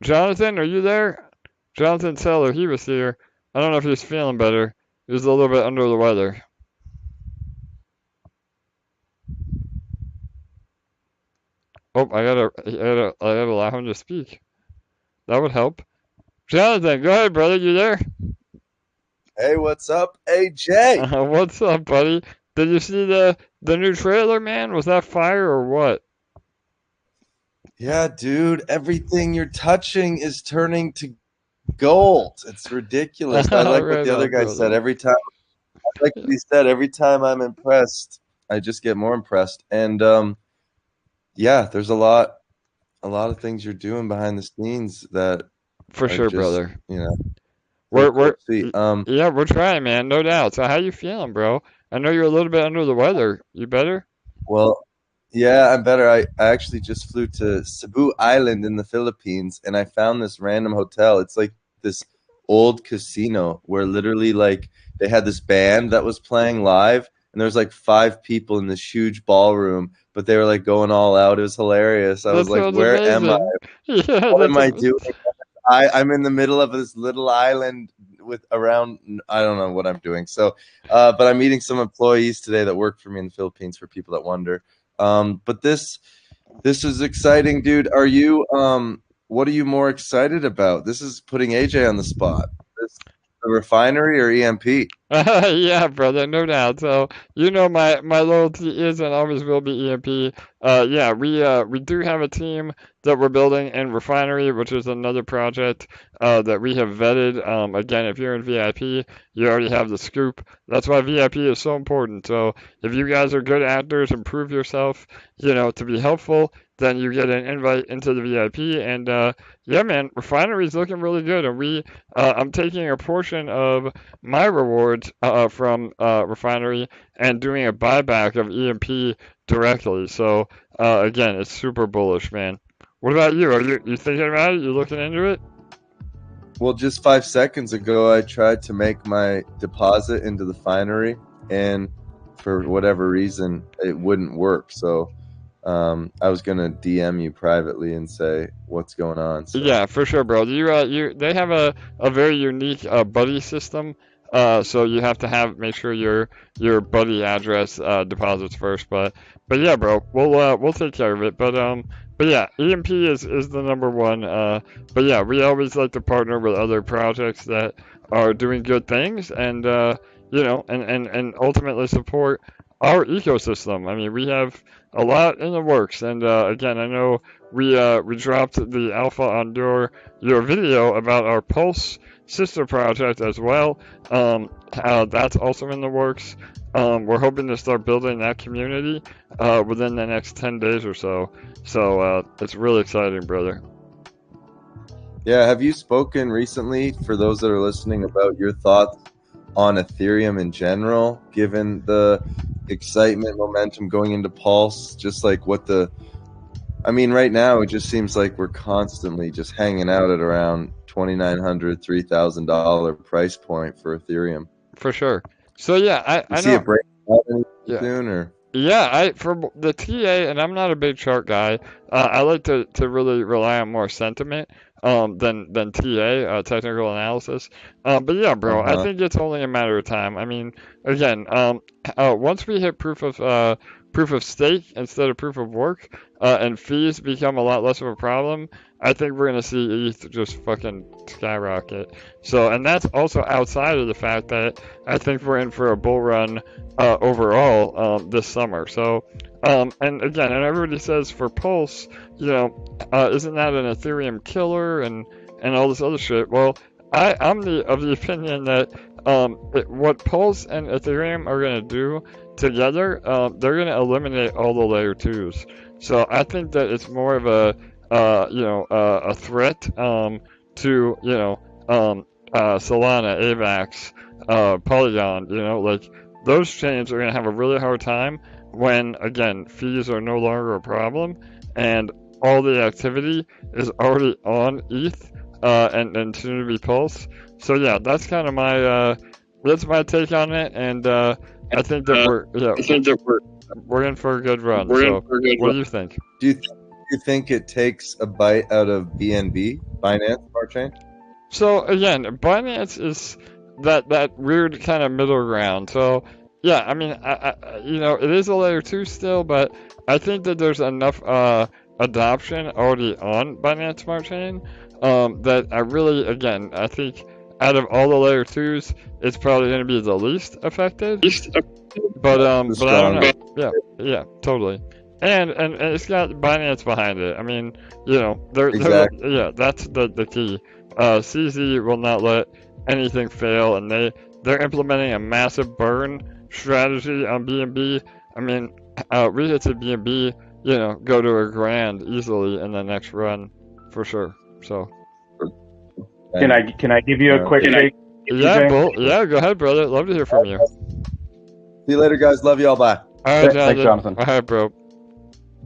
Jonathan, are you there? Jonathan Seller, he was here. I don't know if he's feeling better. He was a little bit under the weather. Oh, I gotta allow him to speak. That would help. Jonathan, go ahead, brother. You there? Hey, what's up, AJ? What's up, buddy? Did you see the new trailer, man? Was that fire or what? Yeah, dude, everything you're touching is turning to gold. It's ridiculous. I like what the other guy said. Every time, like he said, every time I'm impressed, I just get more impressed. And yeah, there's a lot of things you're doing behind the scenes that for sure, just, brother. We're yeah, we're trying, man, no doubt. So how you feeling, bro? I know you're a little bit under the weather. You better? Well, yeah, I'm better. I actually just flew to Cebu Island in the Philippines, and I found this random hotel. It's like this old casino where literally like they had this band that was playing live, and there's like 5 people in this huge ballroom, but they were like going all out. It was hilarious. I was like, where am I? Yeah, what am I doing? I'm in the middle of this little island with around, I don't know what I'm doing. So, but I'm meeting some employees today that work for me in the Philippines, for people that wonder. But this is exciting, dude. Are you, what are you more excited about? This is putting AJ on the spot. The refinery or EMP? Yeah, brother, no doubt. So my loyalty is and always will be EMP. Yeah, we do have a team that we're building in refinery, which is another project that we have vetted. Again, if you're in VIP, you already have the scoop. That's why VIP is so important. So if you guys are good actors and prove yourself, to be helpful, then you get an invite into the VIP. And yeah, man, refinery is looking really good. And I'm taking a portion of my rewards from refinery and doing a buyback of EMP directly. So again, it's super bullish, man. What about you? Are you thinking about it? You looking into it? Well, just 5 seconds ago, I tried to make my deposit into the refinery, and for whatever reason, it wouldn't work. So I was gonna DM you privately and say what's going on. So. Yeah, for sure, bro. They have a very unique buddy system. So you have to make sure your buddy address deposits first. But yeah, bro, we'll take care of it. But yeah, EMP is the number one. But yeah, we always like to partner with other projects that are doing good things, and and ultimately support our ecosystem. I mean, we have a lot in the works, and again, I know we dropped the alpha on your video about our Pulse sister project as well. That's also in the works. We're hoping to start building that community within the next 10 days or so. So it's really exciting, brother. Yeah, have you spoken recently, for those that are listening, about your thoughts on Ethereum in general, given the excitement, momentum going into Pulse? Just like I mean, right now it just seems like we're constantly just hanging out at around $2,900, $3,000 price point for Ethereum. For sure. So yeah, I see know. it break out soon, or? Yeah, for the TA, and I'm not a big chart guy. I like to really rely on more sentiment than TA, technical analysis. But yeah, bro, I think it's only a matter of time. I mean, again, once we hit proof of stake instead of proof of work, and fees become a lot less of a problem, I think we're gonna see ETH just fucking skyrocket. So, and that's also outside of the fact that I think we're in for a bull run overall this summer. So, and again, and everybody says for Pulse, isn't that an Ethereum killer and all this other shit? Well, I'm of the opinion that what Pulse and Ethereum are gonna do together, they're gonna eliminate all the layer 2s. So I think that it's more of a threat to Solana, AVAX, Polygon. Like those chains are gonna have a really hard time when, again, fees are no longer a problem and all the activity is already on ETH and soon to be Pulse. So yeah, that's kind of my take on it, and I think that we're in for a good run. So what do you think? Do you think it takes a bite out of BNB, Binance Smart Chain? So again, Binance is that weird kind of middle ground. So yeah, I mean, it is a layer 2 still, but I think that there's enough adoption already on Binance Smart Chain that I think out of all the layer 2s, it's probably going to be the least affected. But I don't know. Yeah, totally. And it's got Binance behind it. I mean, that's the key. CZ will not let anything fail, and they're implementing a massive burn strategy on BNB. I mean, we hit to BNB, go to $1,000 easily in the next run for sure. So, can I give you a quick take? Yeah, go ahead, brother. Love to hear from you. See you later, guys. Love you all. Bye. All right, Thanks, Jonathan. All right, bro.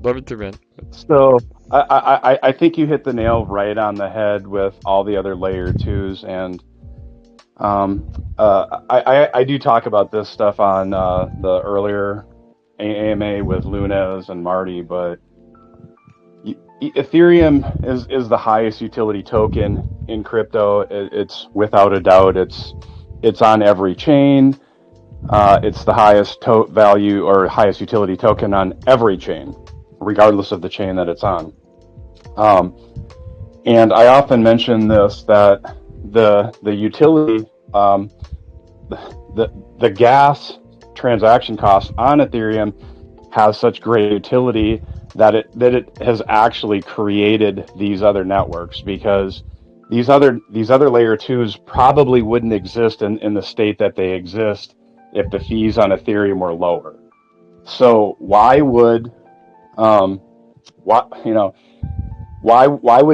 Love you too, man. So I think you hit the nail right on the head with all the other layer 2s, and I do talk about this stuff on the earlier AMA with Lunez and Marty, but Ethereum is the highest utility token in crypto. It's without a doubt. It's on every chain. It's the highest value or highest utility token on every chain, regardless of the chain that it's on. And I often mention this, that the utility, the gas transaction cost on Ethereum has such great utility that it has actually created these other networks, because these other layer 2s probably wouldn't exist in the state that they exist if the fees on Ethereum were lower. So why would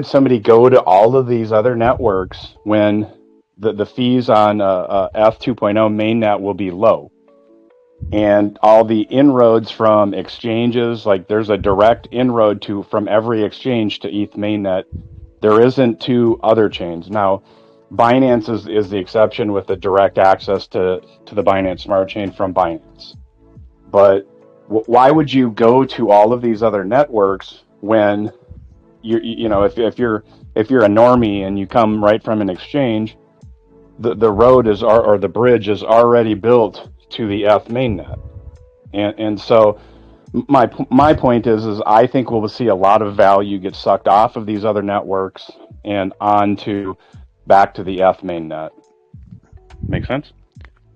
somebody go to all of these other networks when the fees on ETH 2.0 mainnet will be low? And all the inroads from exchanges, like there's a direct inroad from every exchange to ETH mainnet. There isn't to other chains. Now, Binance is the exception with the direct access to the Binance Smart Chain from Binance. But why would you go to all of these other networks when if you're a normie and you come right from an exchange, the road is or the bridge is already built to the ETH mainnet, and so my point is I think we'll see a lot of value get sucked off of these other networks and back to the ETH mainnet. Make sense?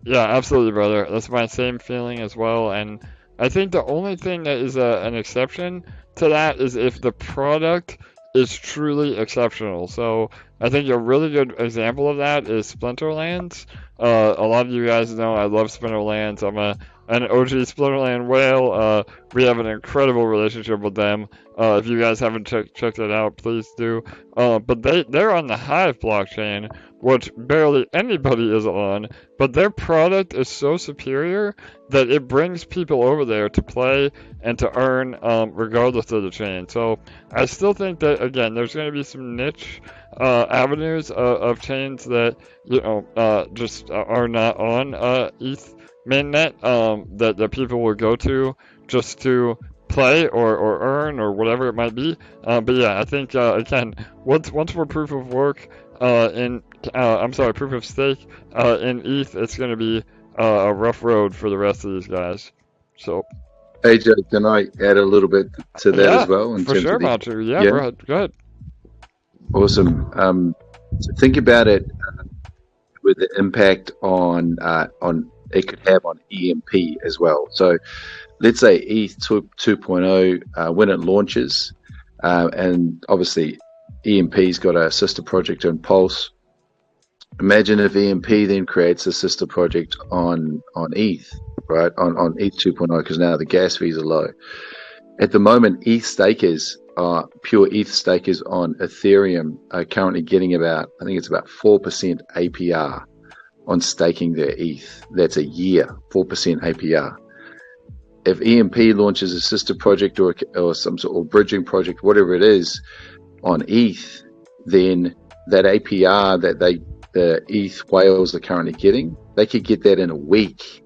Yeah, absolutely, brother. That's my same feeling as well. And I think the only thing that is an exception to that is if the product is truly exceptional. So I think a really good example of that is Splinterlands. A lot of you guys know I love Splinterlands. I'm an OG Splinterland whale. We have an incredible relationship with them. If you guys haven't checked it out, please do. But they're on the Hive blockchain, which barely anybody is on. But their product is so superior that it brings people over there to play and to earn, regardless of the chain. So I still think that, again, there's going to be some niche avenues of chains that just are not on ETH mainnet that people will go to just to play or earn or whatever it might be. But yeah, I think again, once we're proof of work proof of stake in ETH, it's going to be a rough road for the rest of these guys. So. AJ, can I add a little bit to that as well? In for terms sure, of the, Matiu. Yeah, go ahead. Awesome. So think about it with the impact on it could have on EMP as well. So let's say ETH 2.0 when it launches, and obviously EMP's got a sister project in Pulse. Imagine if EMP then creates a sister project on ETH, right? On ETH 2.0, because now the gas fees are low. At the moment, pure ETH stakers on Ethereum are currently getting about 4% APR on staking their ETH. That's a year, 4% APR. If EMP launches a sister project or some sort of bridging project, whatever it is, on ETH, then that APR that the ETH whales are currently getting, they could get that in a week,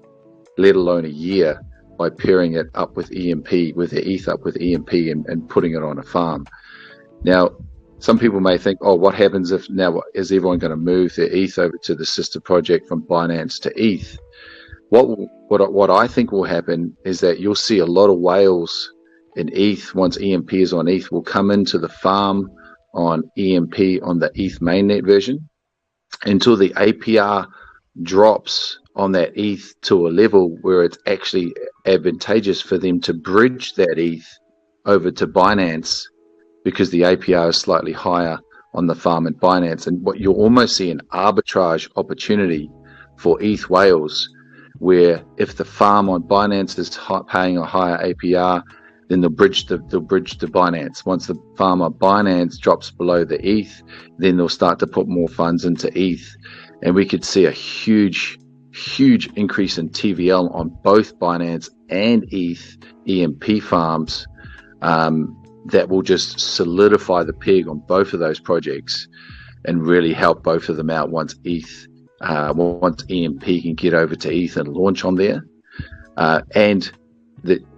let alone a year, by pairing it up with EMP, with the ETH up with EMP and putting it on a farm. Now, some people may think, oh, what happens if now is everyone going to move their ETH over to the sister project from Binance to ETH? What I think will happen is that you'll see a lot of whales in ETH, once EMP is on ETH, will come into the farm on EMP on the ETH mainnet version until the APR drops on that ETH to a level where it's actually advantageous for them to bridge that ETH over to Binance, because the APR is slightly higher on the farm at Binance. And what you'll almost see an arbitrage opportunity for ETH whales, where if the farm on Binance is paying a higher APR, then they'll bridge to Binance. Once the farm on Binance drops below the ETH, then they'll start to put more funds into ETH. And we could see a huge increase in TVL on both Binance and ETH EMP farms that will just solidify the peg on both of those projects and really help both of them out once EMP can get over to ETH and launch on there. And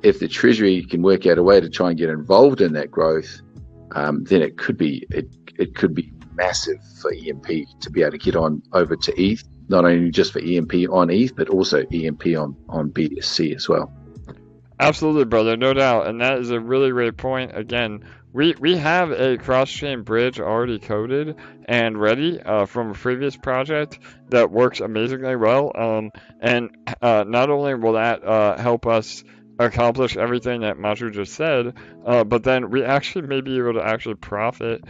if the Treasury can work out a way to try and get involved in that growth, then it could be massive for EMP to be able to get on over to ETH, not only just for EMP on ETH, but also EMP on BSC as well. Absolutely, brother, no doubt, and that is a really great point. Again, we have a cross-chain bridge already coded and ready from a previous project that works amazingly well, and not only will that help us accomplish everything that Matiu just said, but then we actually may be able to actually profit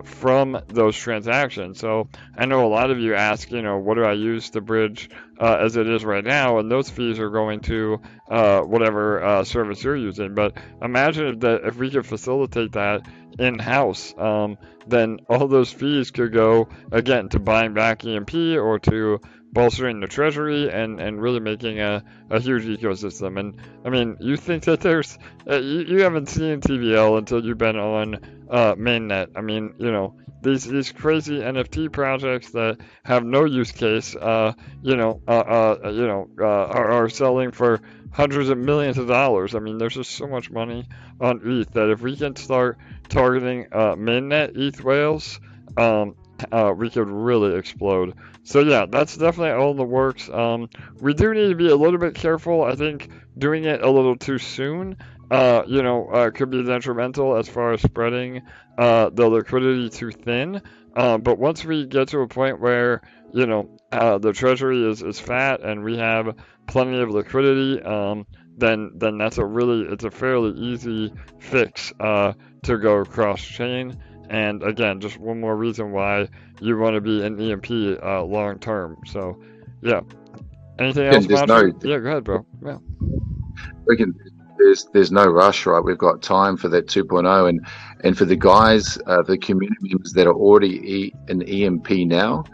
from those transactions. So I know a lot of you ask, what do I use the bridge as it is right now? And those fees are going to whatever service you're using. But imagine if we could facilitate that in-house, then all those fees could go, again, to buying back EMP or to bolstering the treasury and really making a huge ecosystem. And I mean, you think that there's you haven't seen TVL until you've been on mainnet. I mean, these crazy NFT projects that have no use case, are selling for hundreds of millions of dollars. I mean, there's just so much money on ETH that if we can start targeting mainnet ETH whales, we could really explode. So yeah, that's definitely all in the works. We do need to be a little bit careful. I think doing it a little too soon, could be detrimental as far as spreading the liquidity too thin. But once we get to a point where the treasury is fat and we have plenty of liquidity, then it's a fairly easy fix to go cross chain. And again, just one more reason why you want to be in EMP long term. So yeah. Anything else, Matiu? Yeah, go ahead, bro. Yeah. There's no rush, right? We've got time for that 2.0, and for the guys, the community members that are already in EMP now,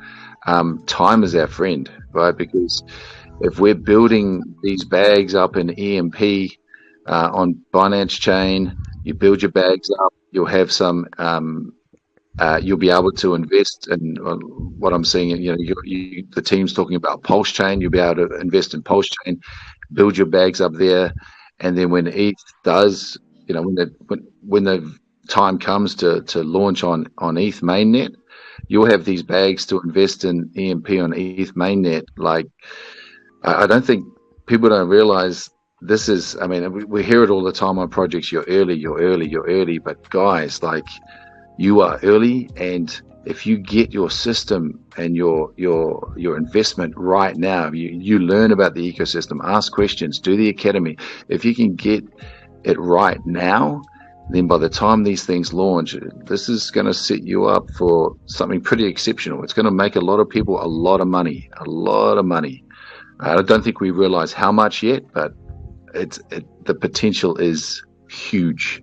time is our friend, right? Because if we're building these bags up in EMP on Binance Chain, you build your bags up, you'll have some. You'll be able to invest in what I'm seeing. The team's talking about Pulse Chain. You'll be able to invest in Pulse Chain, build your bags up there, and then when ETH does, when the time comes to launch on ETH mainnet, you'll have these bags to invest in EMP on ETH mainnet. Like, I don't think people don't realize this is. I mean, we hear it all the time on projects. You're early, but guys, like, you are early, and if you get your system and your investment right now, you learn about the ecosystem, ask questions, do the academy. If you can get it right now, then by the time these things launch, this is going to set you up for something pretty exceptional. It's going to make a lot of people a lot of money. I don't think we realize how much yet, but the potential is huge.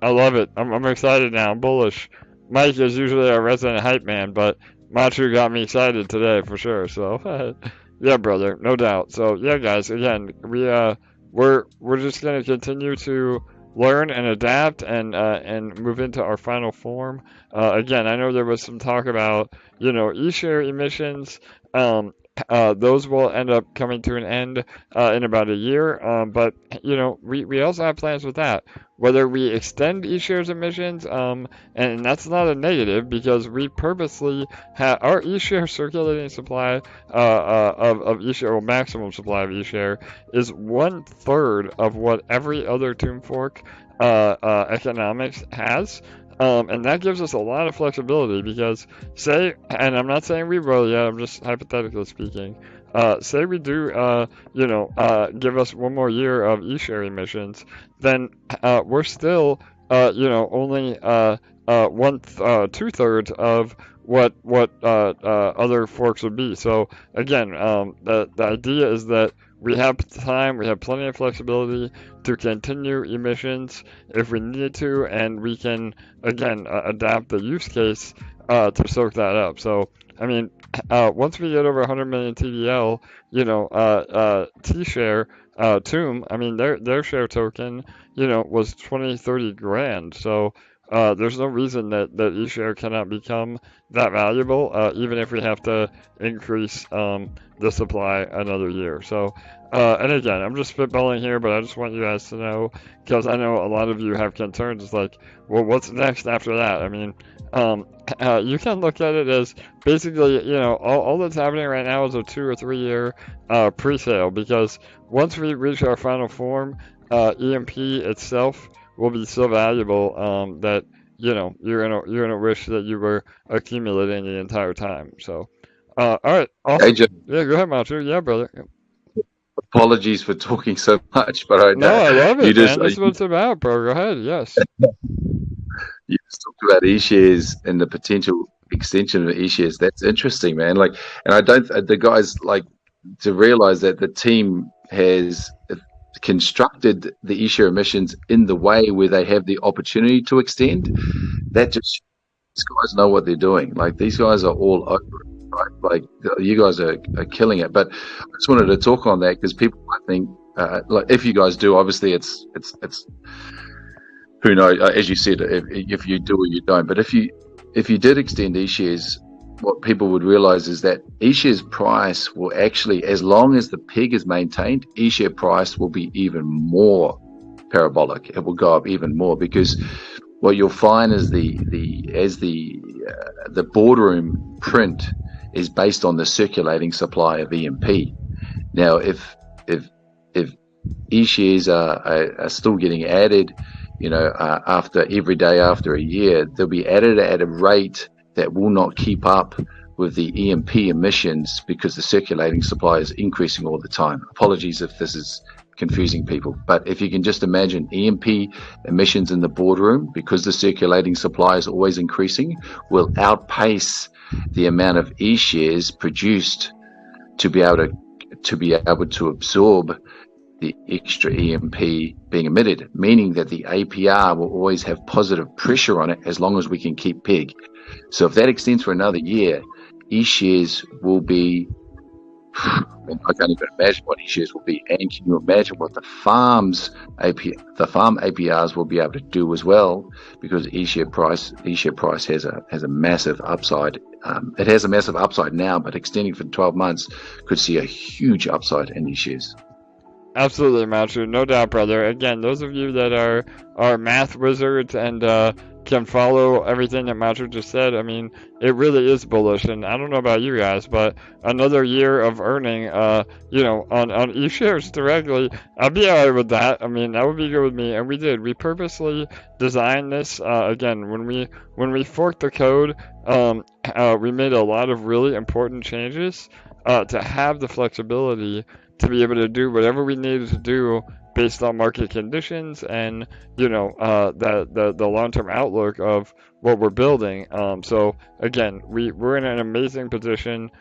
I love it. I'm excited now. I'm bullish. Mike is usually our resident hype man, but Matiu got me excited today for sure. So, yeah, brother, no doubt. So, yeah, guys, again, we're just gonna continue to learn and adapt and move into our final form. Again, I know there was some talk about ESHARE emissions. Those will end up coming to an end in about a year, but we also have plans with that. Whether we extend eShare's emissions, and that's not a negative, because we purposely have our eShare circulating supply of eShare, or maximum supply of eShare, is 1/3 of what every other tomb fork economics has. And that gives us a lot of flexibility, because and I'm not saying we will yet, I'm just hypothetically speaking, say we do, give us one more year of eShare emissions, then we're still, only 2/3 of what other forks would be. So again, the idea is that we have time, we have plenty of flexibility to continue emissions if we need to, and we can, again, adapt the use case to soak that up. So, I mean, once we get over 100 million TVL, T-Share, Tomb, I mean, their share token, was 20-30 grand. So, there's no reason that eShare cannot become that valuable, even if we have to increase the supply another year. So, and again, I'm just spitballing here, but I just want you guys to know, because I know a lot of you have concerns. It's like, well, what's next after that? I mean, you can look at it as basically, all that's happening right now is a 2 or 3 year pre-sale, because once we reach our final form, EMP itself will be so valuable that you're gonna wish that you were accumulating the entire time. So, all right, awesome. Hey, Jim. Yeah, go ahead, Matiu. Yeah, brother. Apologies for talking so much, but I love it, man. That's what it's about, bro. Go ahead. Yes. You just talked about eShares and the potential extension of eShares. That's interesting, man. Like, and I don't, the guys, like, to realize that the team has constructed the eShare emissions in the way where they have the opportunity to extend. That just, these guys know what they're doing. Like, these guys are all over it, right? Like, you guys are killing it. But I just wanted to talk on that, because people might think, like, if you guys do, obviously it's who knows, as you said, if you do or you don't. But if you did extend eShares, what people would realize is that eShare's price will actually, as long as the PEG is maintained, eShare price will be even more parabolic. It will go up even more, because what you'll find is the boardroom print is based on the circulating supply of EMP. Now, if eShares are still getting added, after every day after a year, they'll be added at a rate that will not keep up with the EMP emissions because the circulating supply is increasing all the time. Apologies if this is confusing people, but if you can just imagine EMP emissions in the boardroom, because the circulating supply is always increasing, will outpace the amount of E-shares produced to be able to absorb the extra EMP being emitted, meaning that the APR will always have positive pressure on it as long as we can keep PEG. So if that extends for another year, E-shares will be, I can't even imagine what E-shares will be. And can you imagine what the farm APRs will be able to do as well? Because E-share price has a massive upside. It has a massive upside now, but extending for 12 months could see a huge upside in E-shares. Absolutely, Matiu. No doubt, brother. Again, those of you that are math wizards and can follow everything that Matiu just said, I mean, it really is bullish. And I don't know about you guys, but another year of earning, on E-shares directly, I'd be all right with that. I mean, that would be good with me. And we did. We purposely designed this. Again, when we forked the code, we made a lot of really important changes to have the flexibility to be able to do whatever we needed to do based on market conditions and the long-term outlook of what we're building. So again, we're in an amazing position.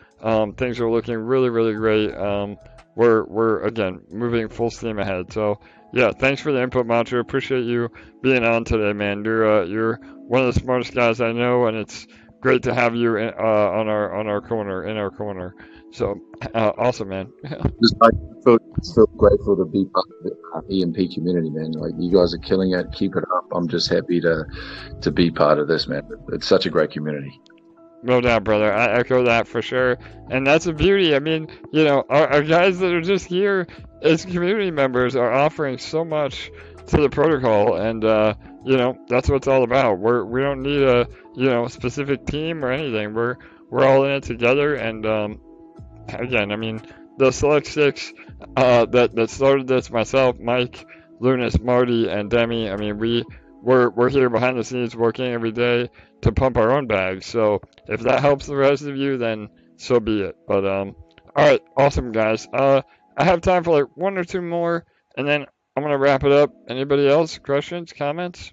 Things are looking really, really great. We're again moving full steam ahead. So yeah, thanks for the input, Matiu. Appreciate you being on today, man. You're one of the smartest guys I know, and it's great to have you in our corner. So awesome, man. Just I feel grateful to be part of the EMP community, man. Like, you guys are killing it. Keep it up. I'm just happy to be part of this, man. It's such a great community. No doubt, brother. I echo that for sure. And that's the beauty. I mean, our guys that are just here as community members are offering so much to the protocol, and that's what it's all about. We don't need a specific team or anything. We're all in it together, and again, I mean, the Select Six that started this, myself, Mike, Lunas, Marty, and Demi. I mean, we're here behind the scenes working every day to pump our own bags. So if that helps the rest of you, then so be it. But all right, awesome, guys. I have time for like one or two more, and then I'm gonna wrap it up. Anybody else? Questions? Comments?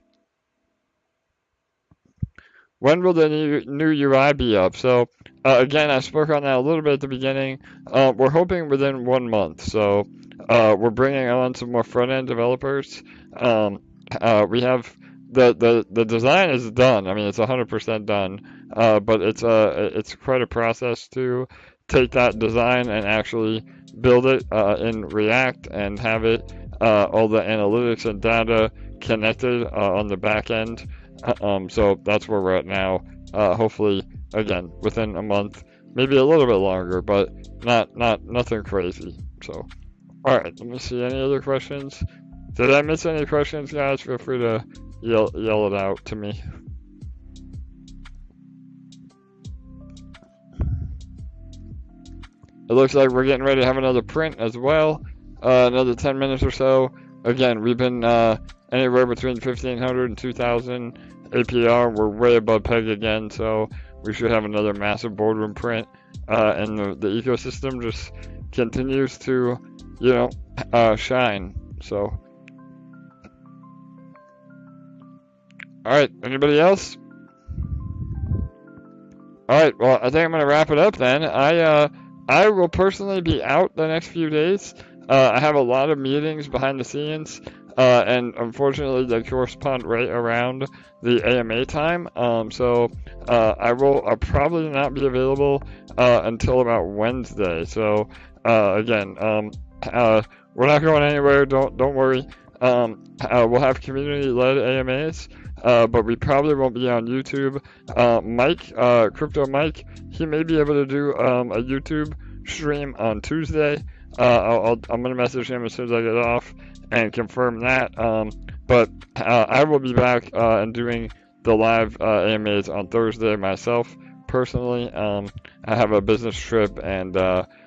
When will the new UI be up? So again, I spoke on that a little bit at the beginning. We're hoping within 1 month. So we're bringing on some more front-end developers. We have the design is done. I mean, it's 100% done. But it's quite a process to take that design and actually build it in React and have it all the analytics and data connected on the back end. So that's where we're at now. Hopefully, again, within a month, maybe a little bit longer, but nothing crazy. So, all right, let me see. Any other questions? Did I miss any questions, guys? Feel free to yell it out to me. It looks like we're getting ready to have another print as well. Another 10 minutes or so. Again, we've been anywhere between 1,500 and 2,000 APR. We're way above PEG again, so we should have another massive boardroom print. And the ecosystem just continues to, shine. So, all right, anybody else? All right, well, I think I'm gonna wrap it up then. I will personally be out the next few days. I have a lot of meetings behind the scenes, and unfortunately they correspond right around the AMA time. So I'll probably not be available until about Wednesday. So again, we're not going anywhere. Don't worry. We'll have community-led AMAs, but we probably won't be on YouTube. Mike, Crypto Mike, he may be able to do a YouTube stream on Tuesday. I'm gonna message him as soon as I get off and confirm that. But I will be back and doing the live AMAs on Thursday myself personally. I have a business trip, and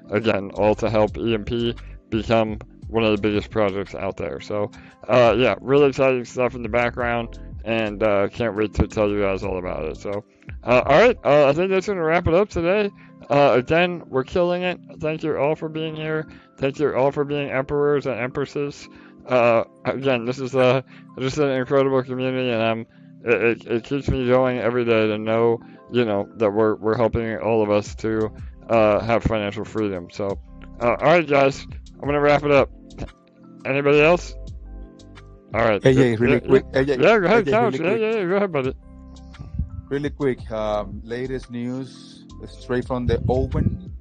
again, all to help EMP become one of the biggest projects out there. So yeah, really exciting stuff in the background, and can't wait to tell you guys all about it. So, all right, I think that's going to wrap it up today. Again, we're killing it. Thank you all for being here. Thank you all for being emperors and empresses. Again, this is just an incredible community, and it keeps me going every day to know, that we're helping all of us to have financial freedom. So, all right, guys, I'm gonna wrap it up. Anybody else? All right. AJ, really quick. AJ, Yeah, go ahead, AJ, Couch. really quick. Yeah, go ahead, buddy. Really quick. Latest news straight from the open.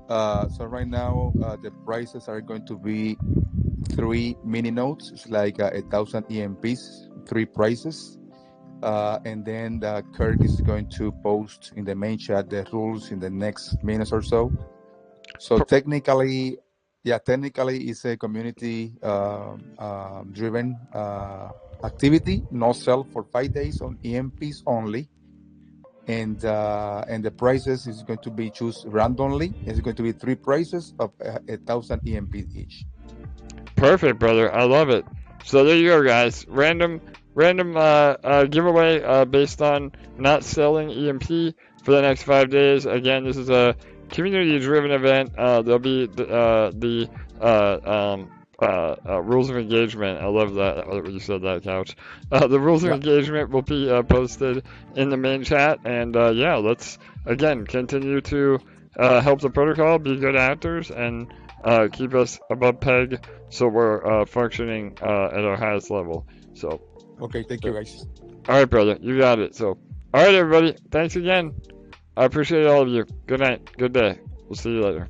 So right now, the prices are going to be 3 mini nodes. It's like 1,000 EMPs, 3 prices. And then Kirk is going to post in the main chat the rules in the next minutes or so. So technically, it's a community driven activity. No sell for 5 days on EMPs only. And the prices is going to be choose randomly. It's going to be 3 prices of 1,000 EMP each. Perfect, brother. I love it. So there you go, guys. Random giveaway based on not selling EMP for the next 5 days. Again, this is a community-driven event. There'll be the rules of engagement. I love that you said that, Couch. The rules of engagement will be posted in the main chat, and let's again continue to help the protocol, be good actors, and keep us above peg, so we're functioning at our highest level. So. Okay, thank you, guys. All right, brother, you got it. So, all right, everybody, thanks again. I appreciate all of you. Good night. Good day. We'll see you later.